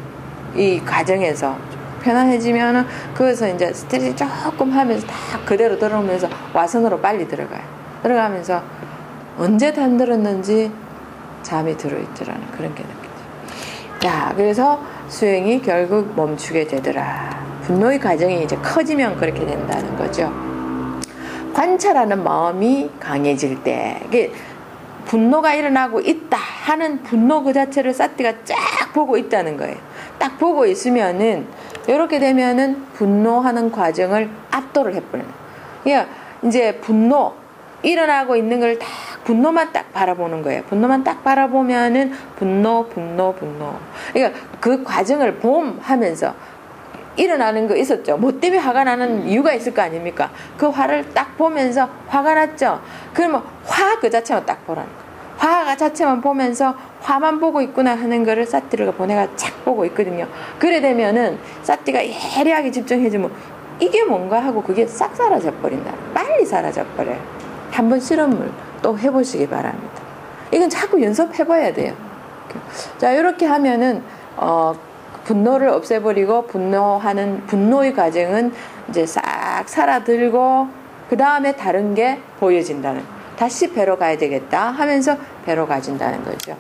이 과정에서 편안해지면은 거기서 이제 스트레치 조금 하면서 딱 그대로 들어오면서 와선으로 빨리 들어가요. 들어가면서 언제 잠들었는지 잠이 들어있더라는 그런 게 느껴져요. 자, 그래서 수행이 결국 멈추게 되더라. 분노의 과정이 이제 커지면 그렇게 된다는 거죠. 관찰하는 마음이 강해질 때, 이게 분노가 일어나고 있다 하는 분노 그 자체를 사티가 쫙 보고 있다는 거예요. 딱 보고 있으면은 이렇게 되면은 분노하는 과정을 압도를 해버려요. 그러니까 이제 분노 일어나고 있는 걸 딱 분노만 딱 바라보는 거예요. 분노만 딱 바라보면은 분노. 그러니까 그 과정을 봄하면서 일어나는 거 있었죠. 뭐 때문에 화가 나는 이유가 있을 거 아닙니까? 그 화를 딱 보면서 화가 났죠. 그러면 화 그 자체만 딱 보라는 거예요. 화 자체만 보면서 화만 보고 있구나 하는 거를 사티가 보내가 착 보고 있거든요. 그래 되면은 사티가 예리하게 집중해주면 이게 뭔가 하고 그게 싹 사라져 버린다. 빨리 사라져 버려요. 한번 실험을 또 해보시기 바랍니다. 이건 자꾸 연습해봐야 돼요. 자, 이렇게 하면은 분노를 없애버리고 분노의 과정은 이제 싹 사라들고 그 다음에 다른 게 보여진다는, 다시 배로 가야 되겠다 하면서 배로 가진다는 거죠.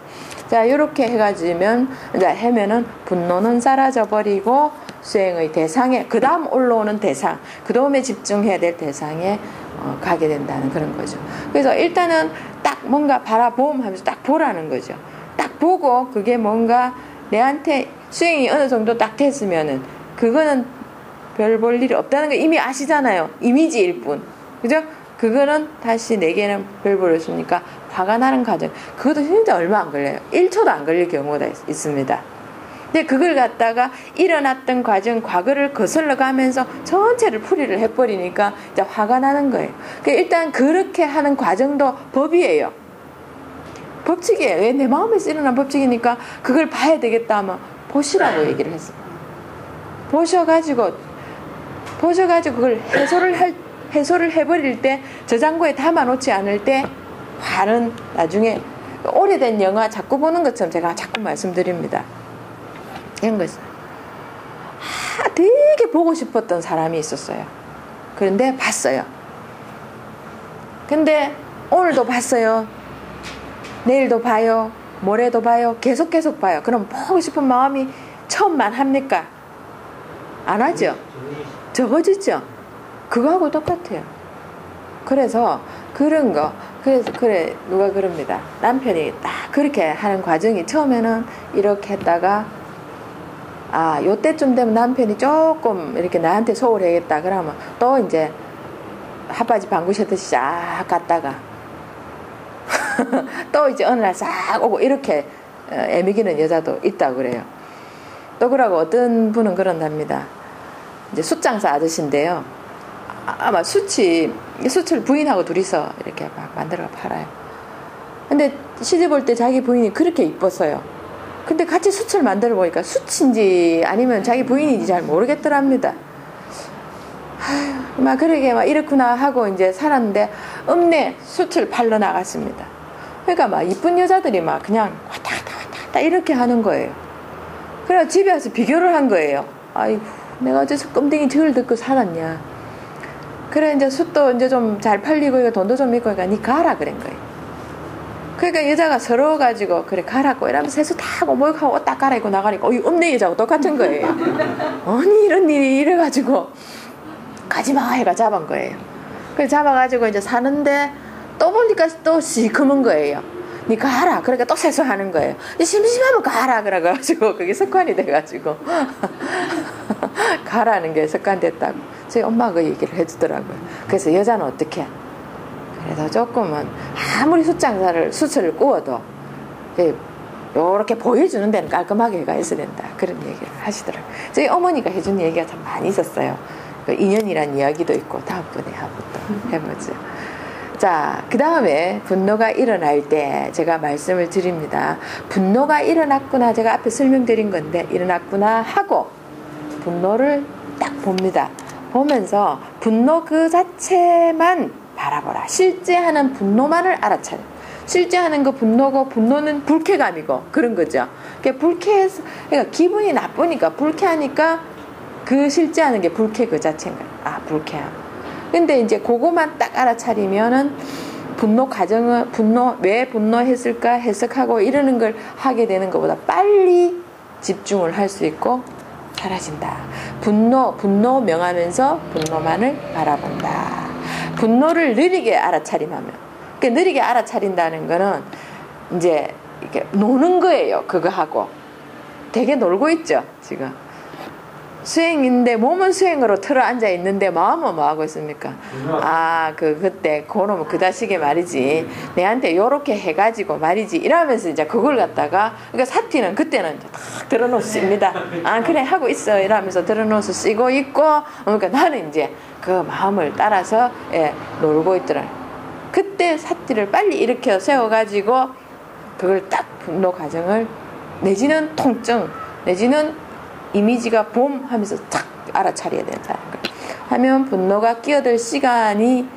자, 이렇게 해가지면 이제 하면은 분노는 사라져버리고 수행의 대상에, 그 다음 올라오는 대상, 그 다음에 집중해야 될 대상에 가게 된다는 그런 거죠. 그래서 일단은 딱 뭔가 바라봄 하면서 딱 보라는 거죠. 딱 보고 그게 뭔가 내한테 수행이 어느 정도 딱 됐으면은 그거는 별 볼 일이 없다는 거 이미 아시잖아요. 이미지일 뿐. 그죠? 그거는 다시 내게는 별 볼 없으니까 화가 나는 과정. 그것도 진짜 얼마 안 걸려요. 1초도 안 걸릴 경우가 있습니다. 근데 그걸 갖다가 일어났던 과정, 과거를 거슬러 가면서 전체를 풀이를 해버리니까 이제 화가 나는 거예요. 그러니까 일단 그렇게 하는 과정도 법이에요. 법칙이에요. 왜 내 마음에서 일어난 법칙이니까 그걸 봐야 되겠다 하면 보시라고 얘기를 했어요. 보셔가지고 그걸 해소를 해버릴 때, 저장고에 담아놓지 않을 때 화는 나중에 오래된 영화 자꾸 보는 것처럼 제가 자꾸 말씀드립니다. 이런 거 있어요. 되게 보고 싶었던 사람이 있었어요. 그런데 봤어요. 근데 오늘도 봤어요. 내일도 봐요. 모레도 봐요. 계속 봐요. 그럼 보고 싶은 마음이 처음만 합니까? 안 하죠? 적어지죠? 그거하고 똑같아요. 그래서 그런 거, 그래 누가 그럽니다. 남편이 딱 그렇게 하는 과정이 처음에는 이렇게 했다가 요때쯤 되면 남편이 조금 이렇게 나한테 소홀해야겠다 그러면 또 이제 핫바지 방구셔듯이 쫙 갔다가 또 이제 어느 날 싹 오고 이렇게 애미기는 여자도 있다고 그래요. 또 그러고 어떤 분은 그런답니다. 이제 숯장사 아저씨인데요. 아마 숯을 부인하고 둘이서 이렇게 막 만들어 팔아요. 근데 시집 올 때 자기 부인이 그렇게 이뻤어요. 근데 같이 숯을 만들어 보니까 숯인지 아니면 자기 부인인지 잘 모르겠더랍니다. 막 그러게 막 이렇구나 하고 이제 살았는데 읍내 숯을 팔러 나갔습니다. 그러니까 막 이쁜 여자들이 막 그냥 왔다 갔다 이렇게 하는 거예요. 그래서 집에 와서 비교를 한 거예요. 아이고, 내가 어째서 껌댕이 저걸 듣고 살았냐. 그래 이제 숯도 이제 좀 잘 팔리고 돈도 좀 있고 그러니까 니 가라 그런 거예요. 그러니까 여자가 서러워가지고 그래 가라고 이러면서 세수 다 하고 목욕하고 옷 딱 갈아입고 나가니까 읍내 여자하고 똑같은 거예요. 아니 이런 일이 이래가지고 가지마 해가 잡은 거예요. 그래서 잡아가지고 이제 사는데 또 보니까 또 시커먼 거예요. 니 가라. 그러니까 또 세수하는 거예요. 심심하면 가라. 그래가지고 그게 습관이 돼가지고 가라는 게 습관됐다고 저희 엄마가 그 얘기를 해주더라고요. 그래서 여자는 어떻게 해? 그래서 조금은 아무리 수철을 구워도 이렇게 보여주는 데는 깔끔하게 해가 있어야 된다. 그런 얘기를 하시더라고요. 저희 어머니가 해준 얘기가 참 많이 있었어요. 그 인연이란 이야기도 있고 다음번에 하고 또 해보죠. 자, 그 다음에 분노가 일어날 때 제가 말씀을 드립니다. 분노가 일어났구나, 제가 앞에 설명드린 건데 일어났구나 하고 분노를 딱 봅니다. 보면서 분노 그 자체만 바라보라. 실제 하는 분노만을 알아차려. 실제 하는 거 분노고, 분노는 불쾌감이고 그런 거죠. 그러니까 불쾌해서, 그러니까 기분이 나쁘니까 불쾌하니까 그 실제 하는 게 불쾌 그 자체인 거예요. 아, 불쾌함. 근데 이제 그거만 딱 알아차리면은 분노 과정은 왜 분노했을까 해석하고 이러는 걸 하게 되는 것보다 빨리 집중을 할 수 있고 사라진다. 분노 명하면서 분노만을 바라본다. 분노를 느리게 알아차림하면, 그러니까 느리게 알아차린다는 거는 이제 이렇게 노는 거예요. 그거 하고 되게 놀고 있죠 지금. 수행인데 몸은 수행으로 틀어 앉아 있는데 마음은 뭐 하고 있습니까? 아, 그때 그놈은 그다시게 말이지. 내한테 요렇게 해가지고 말이지. 이러면서 이제 그걸 갖다가, 그러니까 사티는 그때는 탁 들어놓습니다. 아, 그래 하고 있어. 이러면서 들어놓아서 쓰고 있고, 그러니까 나는 이제 그 마음을 따라서 놀고 있더라. 그때 사티를 빨리 일으켜 세워가지고 그걸 딱 분노 과정을 내지는 통증 내지는 이미지가 봄 하면서 탁 알아차려야 되는 사람 하면 분노가 끼어들 시간이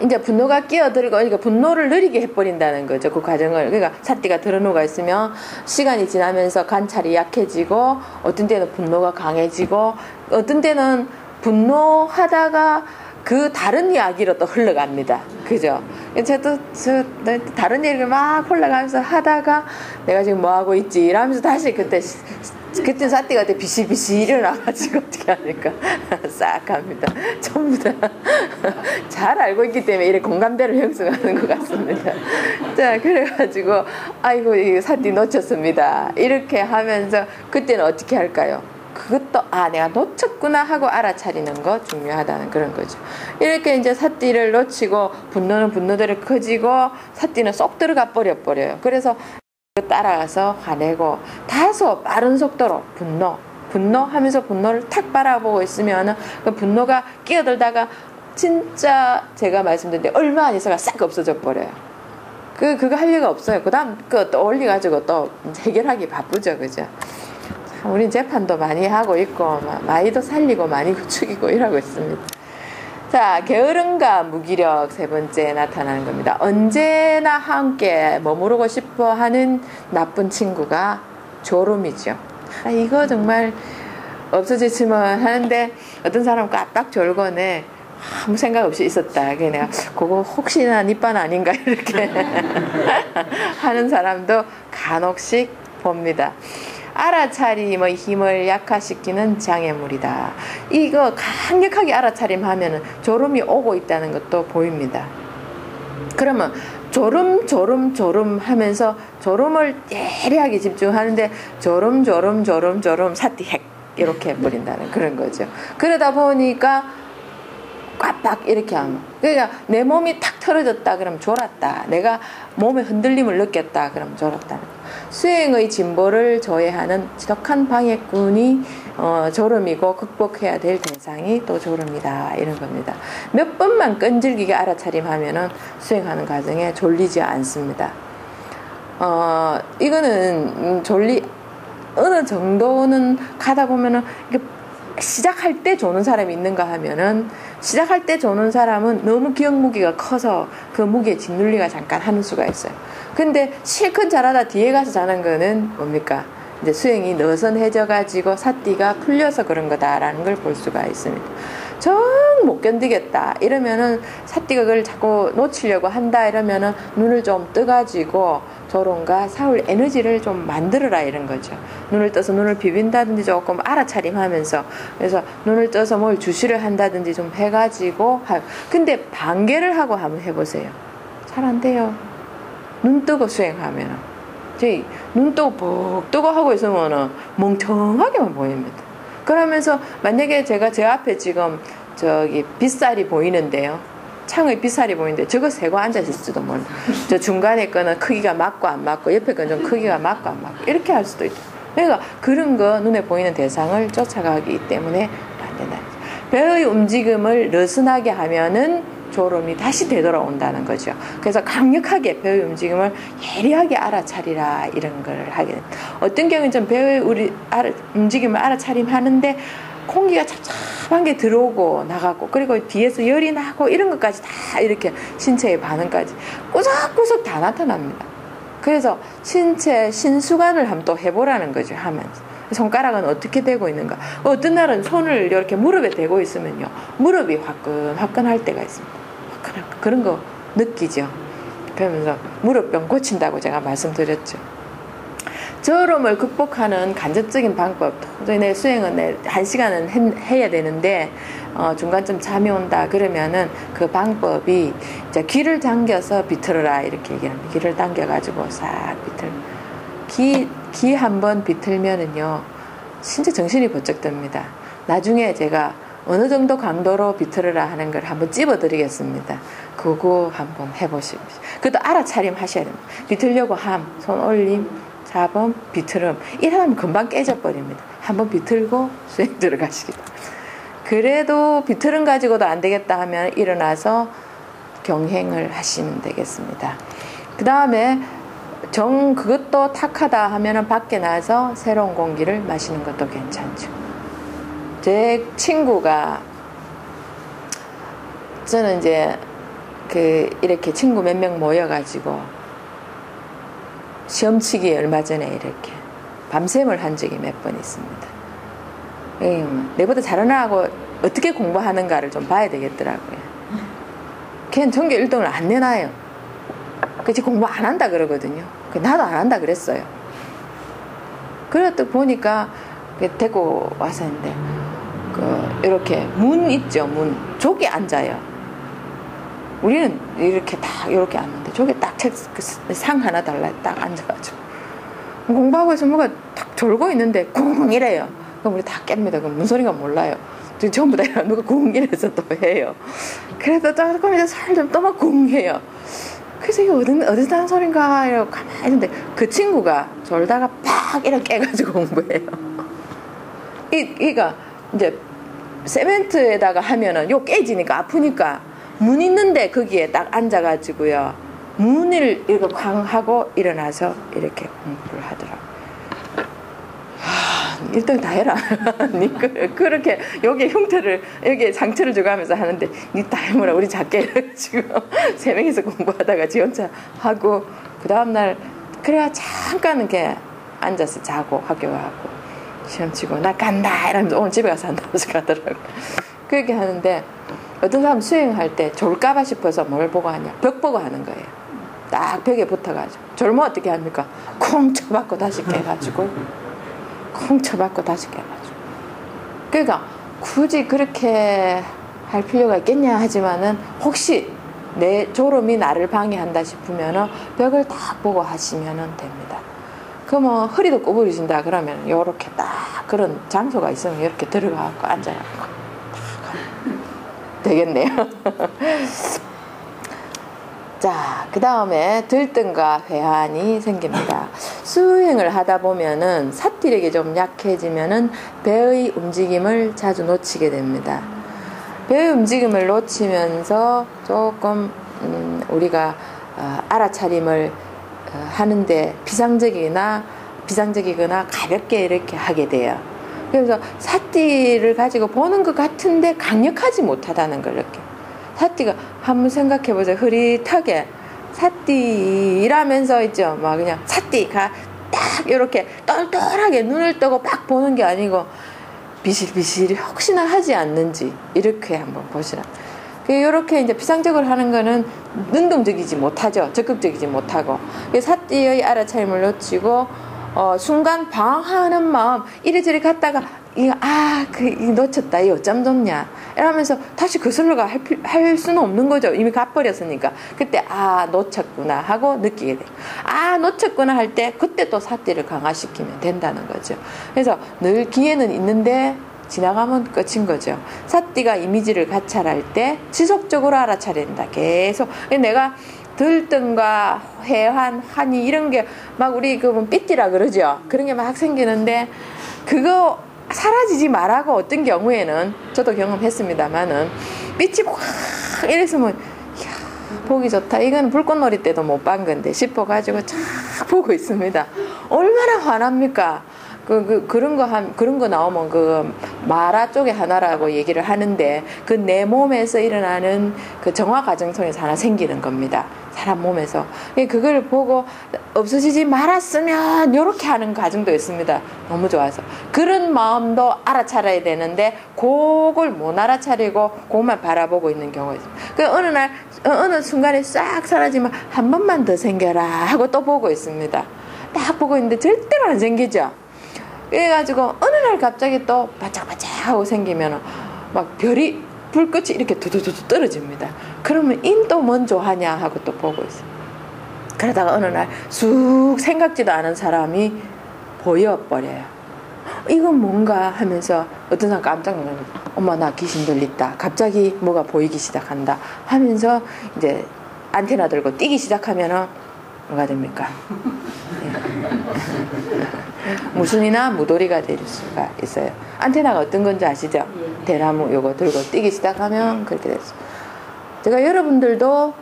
이제 분노가 끼어들고, 그러니까 분노를 느리게 해버린다는 거죠. 그 과정을. 그러니까 사띠가 들어놓가 있으면 시간이 지나면서 관찰이 약해지고 어떤 때는 분노가 강해지고 어떤 때는 분노하다가 그 다른 이야기로 또 흘러갑니다. 그죠? 저도 다른 얘기를 막 흘러가면서 하다가 내가 지금 뭐 하고 있지 이러면서 다시 그때 사띠가 비실비실 일어나가지고 어떻게 하니까 싹 합니다. 전부 다 잘 알고 있기 때문에 이렇게 공감대를 형성하는 것 같습니다. 자, 그래가지고 아이고 이 사띠 놓쳤습니다. 이렇게 하면서 그때는 어떻게 할까요? 그것도 내가 놓쳤구나 하고 알아차리는 거 중요하다는 그런 거죠. 이렇게 이제 사띠를 놓치고 분노는 분노대로 커지고 사띠는 쏙 들어가 버려요. 그래서 따라가서 화내고 다소 빠른 속도로 분노 하면서 분노를 탁 바라보고 있으면 그 분노가 끼어들다가 진짜 제가 말씀드린 데 얼마 안 있어가 싹 없어져 버려요. 그거 할 리가 없어요. 그 다음 그거 또 올려가지고 또 해결하기 바쁘죠. 그죠? 우린 재판도 많이 하고 있고 많이도 살리고 많이 구축이고 이러고 있습니다. 자, 게으름과 무기력 세 번째 나타나는 겁니다. 언제나 함께 머무르고 싶어 하는 나쁜 친구가 졸음이죠. 이거 정말 없어지지만 하는데 어떤 사람은 깜빡 졸거네 아무 생각 없이 있었다. 내가 그거 혹시나 니빤 아닌가 이렇게 하는 사람도 간혹씩 봅니다. 알아차림의 힘을 약화시키는 장애물이다. 이거 강력하게 알아차림하면 졸음이 오고 있다는 것도 보입니다. 그러면 졸음 하면서 졸음을 예리하게 집중하는데 졸음 사띠 핵 이렇게 해버린다는 그런 거죠. 그러다 보니까 꽉 이렇게 하면, 그러니까 내 몸이 탁 틀어졌다 그러면 졸았다. 내가 몸의 흔들림을 느꼈다 그러면 졸았다는 거. 수행의 진보를 저해하는 지독한 방해꾼이 졸음이고 극복해야 될 대상이 또 졸음이다 이런 겁니다. 몇 번만 끈질기게 알아차림하면은 수행하는 과정에 졸리지 않습니다. 이거는 어느 정도는 가다 보면은 시작할 때 조는 사람이 있는가 하면은 시작할 때 조는 사람은 너무 기억 무게가 커서 그 무게에 짓눌리가 잠깐 하는 수가 있어요. 근데 실컷 잘하다 뒤에 가서 자는 거는 뭡니까? 이제 수행이 느슨해져 가지고 사띠가 풀려서 그런 거다라는 걸 볼 수가 있습니다. 정 못 견디겠다 이러면은 사띠가 그걸 자꾸 놓치려고 한다 이러면은 눈을 좀 떠가지고 조롱과 사울 에너지를 좀 만들어라 이런 거죠. 눈을 떠서 눈을 비빈다든지 조금 알아차림하면서 그래서 눈을 떠서 뭘 주시를 한다든지 좀 해가지고 근데 반개를 하고 한번 해보세요. 잘 안 돼요. 눈 뜨고 수행하면 저희 눈 뜨고 푹 뜨고 하고 있으면 멍청하게만 보입니다. 그러면서 만약에 제가 제 앞에 지금 저기 빗살이 보이는데요. 창의 빗살이 보이는데 저거 세고 앉아있을지도 몰라. 저 중간에 거는 크기가 맞고 안 맞고 옆에 거는 좀 크기가 맞고 안 맞고 이렇게 할 수도 있다. 그러니까 그런 거 눈에 보이는 대상을 쫓아가기 때문에 안 된다. 배의 움직임을 느슨하게 하면은 졸음이 다시 되돌아온다는 거죠. 그래서 강력하게 배의 움직임을 예리하게 알아차리라 이런 걸 하게 됩니다. 어떤 경우는 좀 배의 움직임을 알아차림하는데 공기가 찹찹한 게 들어오고 나가고 그리고 뒤에서 열이 나고 이런 것까지 다 이렇게 신체의 반응까지 꾸석꾸석 다 나타납니다. 그래서 신체 신수관을 한번 또 해보라는 거죠. 하면서 손가락은 어떻게 대고 있는가. 어떤 날은 손을 이렇게 무릎에 대고 있으면요 무릎이 화끈화끈할 때가 있습니다. 화끈화끈 그런 거 느끼죠. 그러면서 무릎병 고친다고 제가 말씀드렸죠. 저음을 극복하는 간접적인 방법, 내 수행은 1시간은 해야 되는데 중간쯤 잠이 온다 그러면은 그 방법이 이제 귀를 당겨서 비틀어라 이렇게 얘기합니다. 귀를 당겨가지고 싹 비틀. 귀 한번 비틀면은요 진짜 정신이 번쩍 듭니다. 나중에 제가 어느 정도 강도로 비틀어라 하는 걸 한번 찝어드리겠습니다. 그거 한번 해보시고 그것도 알아차림 하셔야 됩니다. 비틀려고 손 올림, 잡음, 비틀음 이러면 금방 깨져버립니다. 한번 비틀고 수행 들어가시기다. 그래도 비틀음 가지고도 안 되겠다 하면 일어나서 경행을 하시면 되겠습니다. 그 다음에 그것도 탁하다 하면은 밖에 나서 새로운 공기를 마시는 것도 괜찮죠. 제 친구가 저는 이제 이렇게 친구 몇 명 모여가지고 시험치기 얼마 전에 이렇게 밤샘을 한 적이 몇 번 있습니다. 내보다 잘하는 애하고 어떻게 공부하는가를 좀 봐야 되겠더라고요. 걔는 전교 1등을 안 내놔요. 그치 공부 안 한다 그러거든요. 나도 안 한다 그랬어요. 그래도 보니까 데리고 와서 했는데 이렇게 문 있죠. 문 저기 앉아요. 우리는 이렇게 딱 이렇게 앉는데 저기 딱 상 하나 달라 딱 앉아가지고 공부하고 있으면 뭐가 딱 졸고 있는데 쿵 이래요. 그럼 우리 다 깹니다. 그럼 무슨 소리가 몰라요. 전부 다 누가 쿵 이래서 또 해요. 그래서 조금 이제 살좀 또 막 쿵 해요. 그래서 이게 어디서 하는 소린가 이러고 가만히 있는데 그 친구가 졸다가 팍 이렇게 깨가지고 공부해요. 이가 이제 세멘트에다가 하면은 요 깨지니까 아프니까 문 있는데 거기에 딱 앉아가지고요 문을 이렇게 쾅 하고 일어나서 이렇게 공부를 하더라고요. 1등 다 해라. 그렇게 여기 흉터를 여기 상처를 주고하면서 하는데 니 다 해보라. 우리 작게 지금 3명이서 공부하다가 지 혼자 하고 그 다음날 그래야 잠깐 이렇게 앉아서 자고 학교 가고 시험 치고 나 간다 이러면서 오늘 집에 가서 한다고 가더라고요. 그렇게 하는데 어떤 사람 수행할 때 졸까봐 싶어서 뭘 보고 하냐 벽 보고 하는 거예요. 딱 벽에 붙어가지고 졸면 어떻게 합니까? 콩 쳐박고 다시 깨가지고 콩 쳐박고 다시 깨가지고 그러니까 굳이 그렇게 할 필요가 있겠냐 하지만은 혹시 내 졸음이 나를 방해한다 싶으면은 벽을 딱 보고 하시면은 됩니다. 그러면 허리도 구부리신다 그러면 요렇게 딱 그런 장소가 있으면 이렇게 들어가고 앉아요. 되겠네요. 자, 그 다음에 들뜸과 회한이 생깁니다. 수행을 하다 보면은 사띠력이 좀 약해지면은 배의 움직임을 자주 놓치게 됩니다. 배의 움직임을 놓치면서 조금 우리가 알아차림을 하는데 비상적이거나 가볍게 이렇게 하게 돼요. 그래서 사띠를 가지고 보는 것 같은데 강력하지 못하다는 걸 느껴요. 사띠가 한번 생각해보세요. 흐릿하게 사띠라면서 있죠. 막 그냥 사띠가 딱 이렇게 똘똘하게 눈을 뜨고 딱 보는 게 아니고 비실비실이 혹시나 하지 않는지 이렇게 한번 보시라. 이렇게 이제 비상적으로 하는 거는 능동적이지 못하죠. 적극적이지 못하고 사띠의 알아차림을 놓치고 순간 방황하는 마음 이리저리 갔다가 이거 놓쳤다. 이거 어쩜 좋냐. 이러면서 다시 거슬러가 할 수는 없는 거죠. 이미 가버렸으니까. 그때, 놓쳤구나 하고 느끼게 돼요. 놓쳤구나 할 때, 그때 또 삿띠를 강화시키면 된다는 거죠. 그래서 늘 기회는 있는데, 지나가면 끝인 거죠. 삿띠가 이미지를 가찰할 때, 지속적으로 알아차려야 된다. 계속. 내가 들등과 회환, 환희, 이런 게 막 우리 삐띠라 그러죠. 그런 게 막 생기는데, 그거 사라지지 말라고 어떤 경우에는 저도 경험했습니다만은 빛이 확 이랬으면 이야, 보기 좋다. 이건 불꽃놀이 때도 못 본 건데 싶어가지고 쫙 보고 있습니다. 얼마나 환합니까? 그런 거 나오면 마라 쪽의 하나라고 얘기를 하는데 그 내 몸에서 일어나는 그 정화 과정 속에서 하나 생기는 겁니다. 사람 몸에서. 그걸 보고 없어지지 말았으면 이렇게 하는 과정도 있습니다. 너무 좋아서. 그런 마음도 알아차려야 되는데 그걸 못 알아차리고 그것만 바라보고 있는 경우가 있습니다. 어느 날 어느 순간에 싹 사라지면 한 번만 더 생겨라 하고 또 보고 있습니다. 딱 보고 있는데 절대로 안 생기죠. 그래가지고 어느 날 갑자기 또 바짝바짝 하고 생기면 막 별이 불꽃이 이렇게 두두두두 떨어집니다. 그러면 인도 먼저 하냐 하고 또 보고 있어요. 그러다가 어느 날 쑥 생각지도 않은 사람이 보여버려요. 이건 뭔가 하면서 어떤 사람 깜짝 놀라요. 엄마 나 귀신 들렸다. 갑자기 뭐가 보이기 시작한다 하면서 이제 안테나 들고 뛰기 시작하면은 뭐가 됩니까? 무순이나 무도리가 될 수가 있어요. 안테나가 어떤 건지 아시죠? 대나무 요거 들고 뛰기 시작하면 그렇게 됐어요. 제가 여러분들도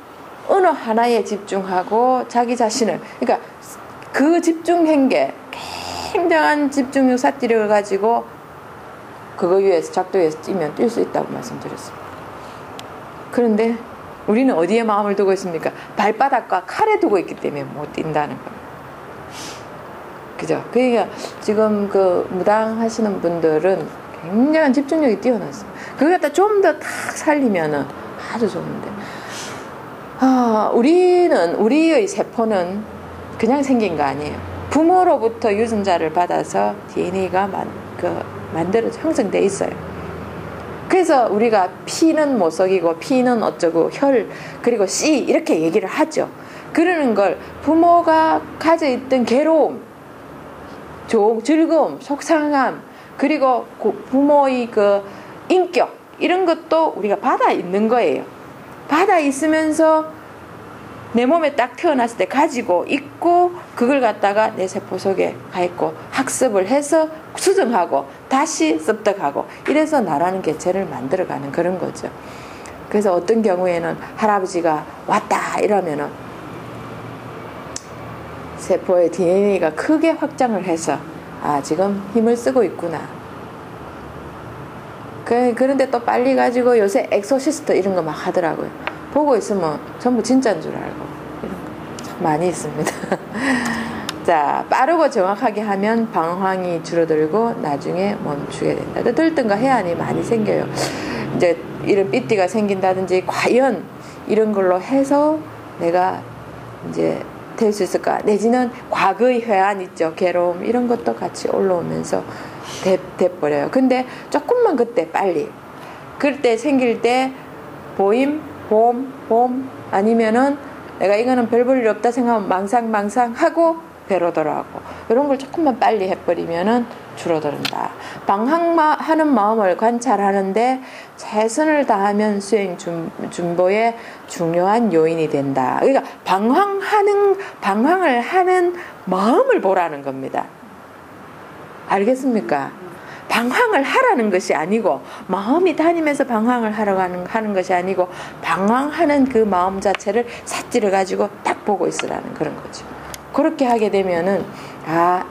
어느 하나에 집중하고 자기 자신을, 그러니까 그 집중행계, 굉장한 집중력 삿띠를 가지고 그거 위에서 작도 위에서 뛰면 뛸 수 있다고 말씀드렸습니다. 그런데 우리는 어디에 마음을 두고 있습니까? 발바닥과 칼에 두고 있기 때문에 못 뛴다는 겁니다. 그죠? 그러니까 지금 무당 하시는 분들은 굉장한 집중력이 뛰어났어요. 그걸 갖다 좀 더 탁 살리면은 아주 좋은데. 우리의 세포는 그냥 생긴 거 아니에요. 부모로부터 유전자를 받아서 DNA가 만들어져 형성돼 있어요. 그래서 우리가 피는 못 속이고 피는 어쩌고 혈 그리고 씨 이렇게 얘기를 하죠. 그러는 걸 부모가 가져 있던 괴로움, 즐거움, 속상함 그리고 부모의 인격 이런 것도 우리가 받아 있는 거예요. 받아 있으면서 내 몸에 딱 태어났을 때 가지고 있고 그걸 갖다가 내 세포 속에 가 있고 학습을 해서 수정하고 다시 습득하고 이래서 나라는 개체를 만들어가는 그런 거죠. 그래서 어떤 경우에는 할아버지가 왔다 이러면은 세포의 DNA가 크게 확장을 해서 지금 힘을 쓰고 있구나. 그런데 또 빨리 가지고 요새 엑소시스트 이런 거 막 하더라고요. 보고 있으면 전부 진짜인 줄 알고 이런 거 참 많이 있습니다. 자, 빠르고 정확하게 하면 방황이 줄어들고 나중에 멈추게 된다. 들뜬과 해안이 많이 생겨요. 이제 이런 삐띠가 생긴다든지 과연 이런 걸로 해서 내가 이제 될 수 있을까? 내지는 과거의 회한 있죠. 괴로움 이런 것도 같이 올라오면서 돼버려요. 근데 조금만 그때 빨리 그때 생길 때 봄 아니면은 내가 이거는 별 볼 일 없다 생각하면 망상 하고 배로 돌아가고 이런 걸 조금만 빨리 해버리면은 줄어든다. 방황하는 마음을 관찰하는데 최선을 다하면 수행 준보의 중요한 요인이 된다. 그러니까 방황을 하는 마음을 보라는 겁니다. 알겠습니까? 방황을 하라는 것이 아니고 마음이 다니면서 방황을 하는 것이 아니고 방황하는 그 마음 자체를 삿띠를 가지고 딱 보고 있으라는 그런 거죠. 그렇게 하게 되면은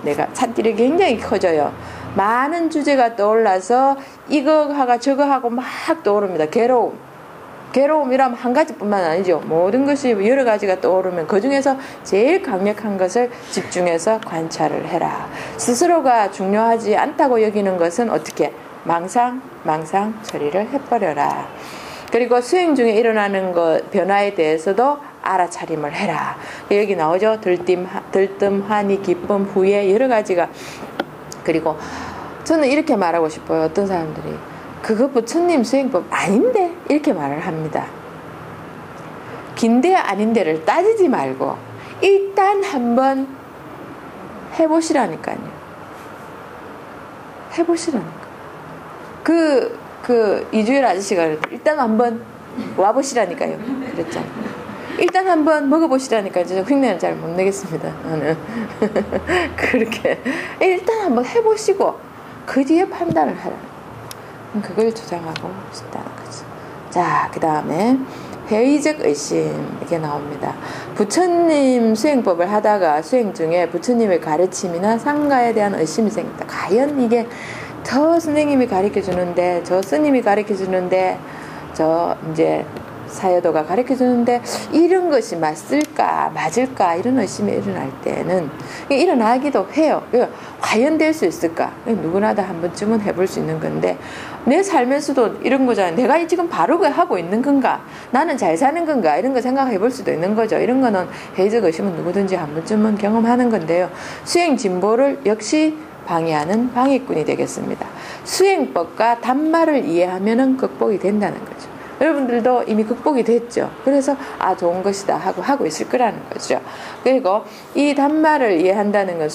내가 삿띠를 굉장히 커져요. 많은 주제가 떠올라서 이거 하고 저거 하고 막 떠오릅니다. 괴로움이라면 한 가지뿐만 아니죠. 모든 것이 여러 가지가 떠오르면 그 중에서 제일 강력한 것을 집중해서 관찰을 해라. 스스로가 중요하지 않다고 여기는 것은 어떻게? 망상 처리를 해버려라. 그리고 수행 중에 일어나는 변화에 대해서도 알아차림을 해라. 여기 나오죠. 들뜸, 환희, 기쁨, 후회 여러 가지가. 그리고 저는 이렇게 말하고 싶어요. 어떤 사람들이 그거 부처님 수행법 아닌데 이렇게 말을 합니다. 긴데 아닌데를 따지지 말고 일단 한번 해보시라니까요. 해보시라니까. 이주일 아저씨가 일단 한번 와보시라니까요. 그랬잖아요. 일단 한번 먹어보시라니까. 저 흉내는 잘 못 내겠습니다. 나는 그렇게 일단 한번 해보시고 그 뒤에 판단을 하라. 그걸 주장하고 싶다는 거죠. 자, 그 다음에 회의적 의심 이게 나옵니다. 부처님 수행법을 하다가 수행 중에 부처님의 가르침이나 상가에 대한 의심이 생긴다. 과연 이게 저 선생님이 가르쳐 주는데, 저 스님이 가르쳐 주는데, 저 이제 사여도가 가르쳐 주는데 이런 것이 맞을까 이런 의심이 일어날 때는 일어나기도 해요. 과연 될 수 있을까? 누구나 다 한 번쯤은 해볼 수 있는 건데 내 삶에서도 이런 거잖아요. 내가 지금 바르게 하고 있는 건가? 나는 잘 사는 건가? 이런 거 생각해 볼 수도 있는 거죠. 이런 거는 회의적 의심은 누구든지 한 번쯤은 경험하는 건데요. 수행 진보를 역시 방해하는 방해꾼이 되겠습니다. 수행법과 단말을 이해하면 극복이 된다는 거죠. 여러분들도 이미 극복이 됐죠. 그래서 좋은 것이다 하고 있을 거라는 거죠. 그리고 이 단말을 이해한다는 건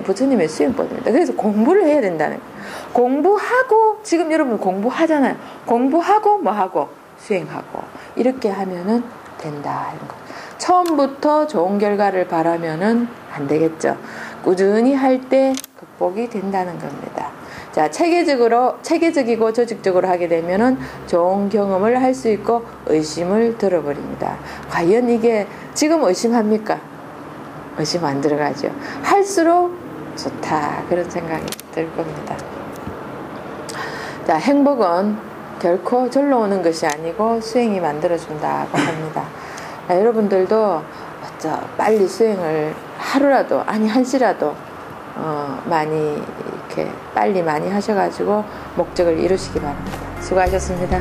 부처님의 수행법입니다. 그래서 공부를 해야 된다는 거예요. 공부하고 지금 여러분 공부하잖아요. 공부하고 뭐하고 수행하고 이렇게 하면은 된다 이런 거. 처음부터 좋은 결과를 바라면은 안 되겠죠. 꾸준히 할 때 극복이 된다는 겁니다. 자, 체계적이고 조직적으로 하게 되면은 좋은 경험을 할 수 있고 의심을 들어버립니다. 과연 이게 지금 의심합니까? 의심 안 들어가죠. 할수록 좋다 그런 생각이 들 겁니다. 자, 행복은 결코 절로 오는 것이 아니고 수행이 만들어준다고 합니다. 여러분들도 빨리 수행을 하루라도 한시라도 많이 이렇게 빨리 많이 하셔가지고 목적을 이루시기 바랍니다. 수고하셨습니다.